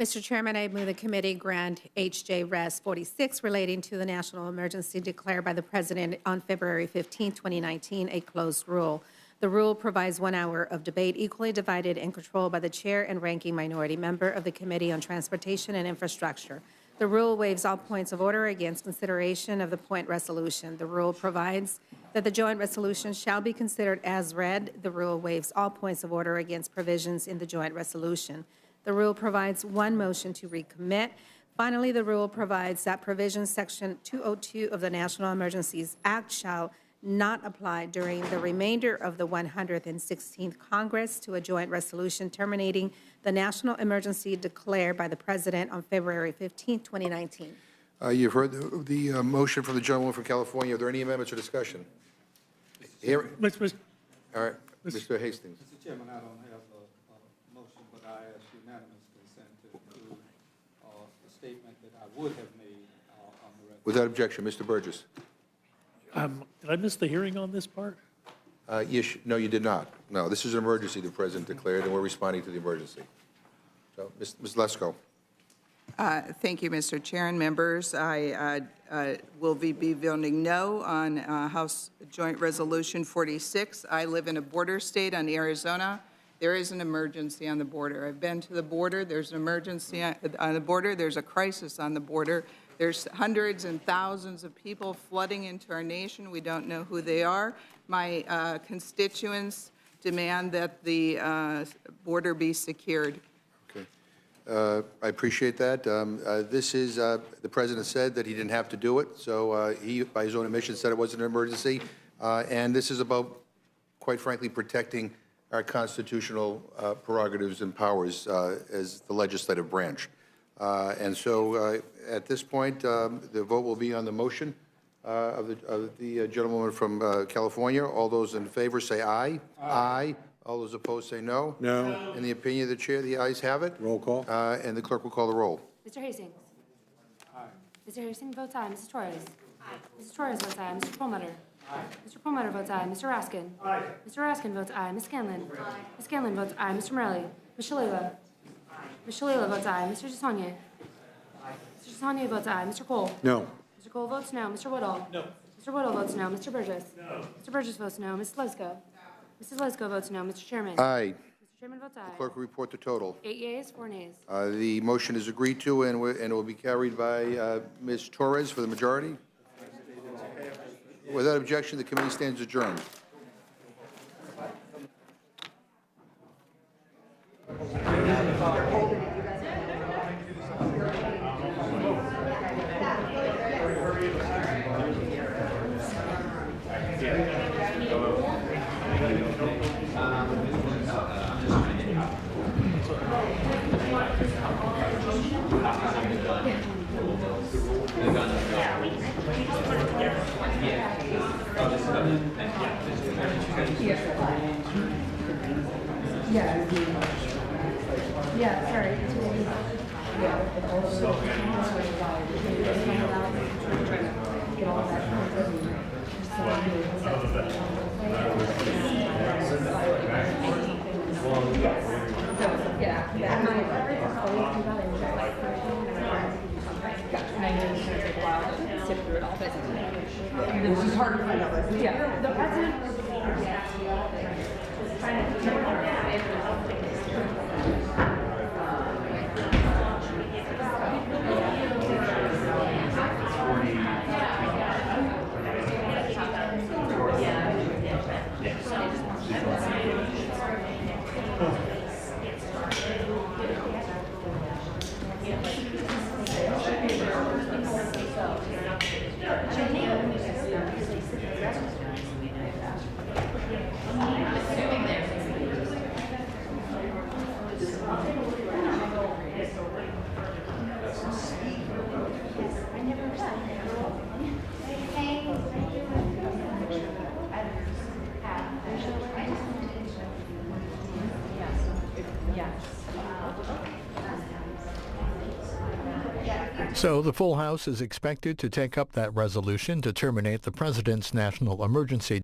S6: Mr. Chairman, I move the committee grant H.J. Res. 46 relating to the national emergency declared by the President on February 15, 2019, a closed rule. The rule provides 1 hour of debate equally divided and controlled by the chair and ranking minority member of the Committee on Transportation and Infrastructure. The rule waives all points of order against consideration of the point resolution. The rule provides that the joint resolution shall be considered as read. The rule waives all points of order against provisions in the joint resolution. The rule provides 1 motion to recommit. Finally, the rule provides that provisions section 202 of the National Emergencies Act shall not apply during the remainder of the 116th Congress to a joint resolution terminating the national emergency declared by the President on February 15, 2019.
S13: You've heard the motion from the gentleman from California. Are there any amendments or discussion? Here. All right, Mr. Hastings.
S19: Mr. Chairman, I don't have a motion, but I ask unanimous consent to include
S12: statement that I would have made on the record.
S13: Without objection, Mr. Burgess.
S9: Did I miss the hearing on this part?
S13: No, you did not. No, this is an emergency the President declared, and we're responding to the emergency. So, Ms. Lesko.
S16: Thank you, Mr. Chair and members. I will be voting no on House Joint Resolution 46. I live in a border state on Arizona. There is an emergency on the border. I've been to the border. There's an emergency on the border. There's a crisis on the border. There's hundreds and thousands of people flooding into our nation. We don't know who they are. My constituents demand that the border be secured.
S13: I appreciate that. This is, the President said that he didn't have to do it, so he, by his own admission, said it wasn't an emergency. And this is about, quite frankly, protecting our constitutional prerogatives and powers as the legislative branch. And so at this point, the vote will be on the motion of the gentlewoman from California. All those in favor say aye. Aye. All those opposed say no.
S4: No.
S13: In the opinion of the chair, the ayes have it.
S4: Roll call.
S13: And the clerk will call the roll.
S18: Mr. Hastings? Aye. Mr. Hastings votes aye. Mrs. Torres? Aye. Mrs. Torres votes aye. Mr. Perlmutter? Aye. Mr. Perlmutter votes aye. Mr. Raskin? Aye. Mr. Raskin votes aye. Ms. Scanlon? Aye. Ms. Scanlon votes aye. Mr. Morelli? Ms. Shalala? Aye. Ms. Shalala votes aye. Mr. Gisonier? Aye. Mr. Gisonier votes aye. Mr. Cole?
S4: No.
S18: Mr. Cole votes no. Mr. Woodall? No. Mr. Woodall votes no. Mr. Burgess? No. Mr. Burgess votes no. Mrs. Lesko? Mrs. Lesko votes no. Mr. Chairman?
S13: Aye.
S18: Mr. Chairman votes aye.
S13: The clerk will report the total.
S18: 8 yeas, 4 nays.
S13: The motion is agreed to, and it will be carried by Ms. Torres for the majority. Without objection, the committee stands adjourned.
S18: Yeah, sorry.
S19: This is hard to find out. Yeah, the president.
S2: So the full House is expected to take up that resolution to terminate the President's national emergency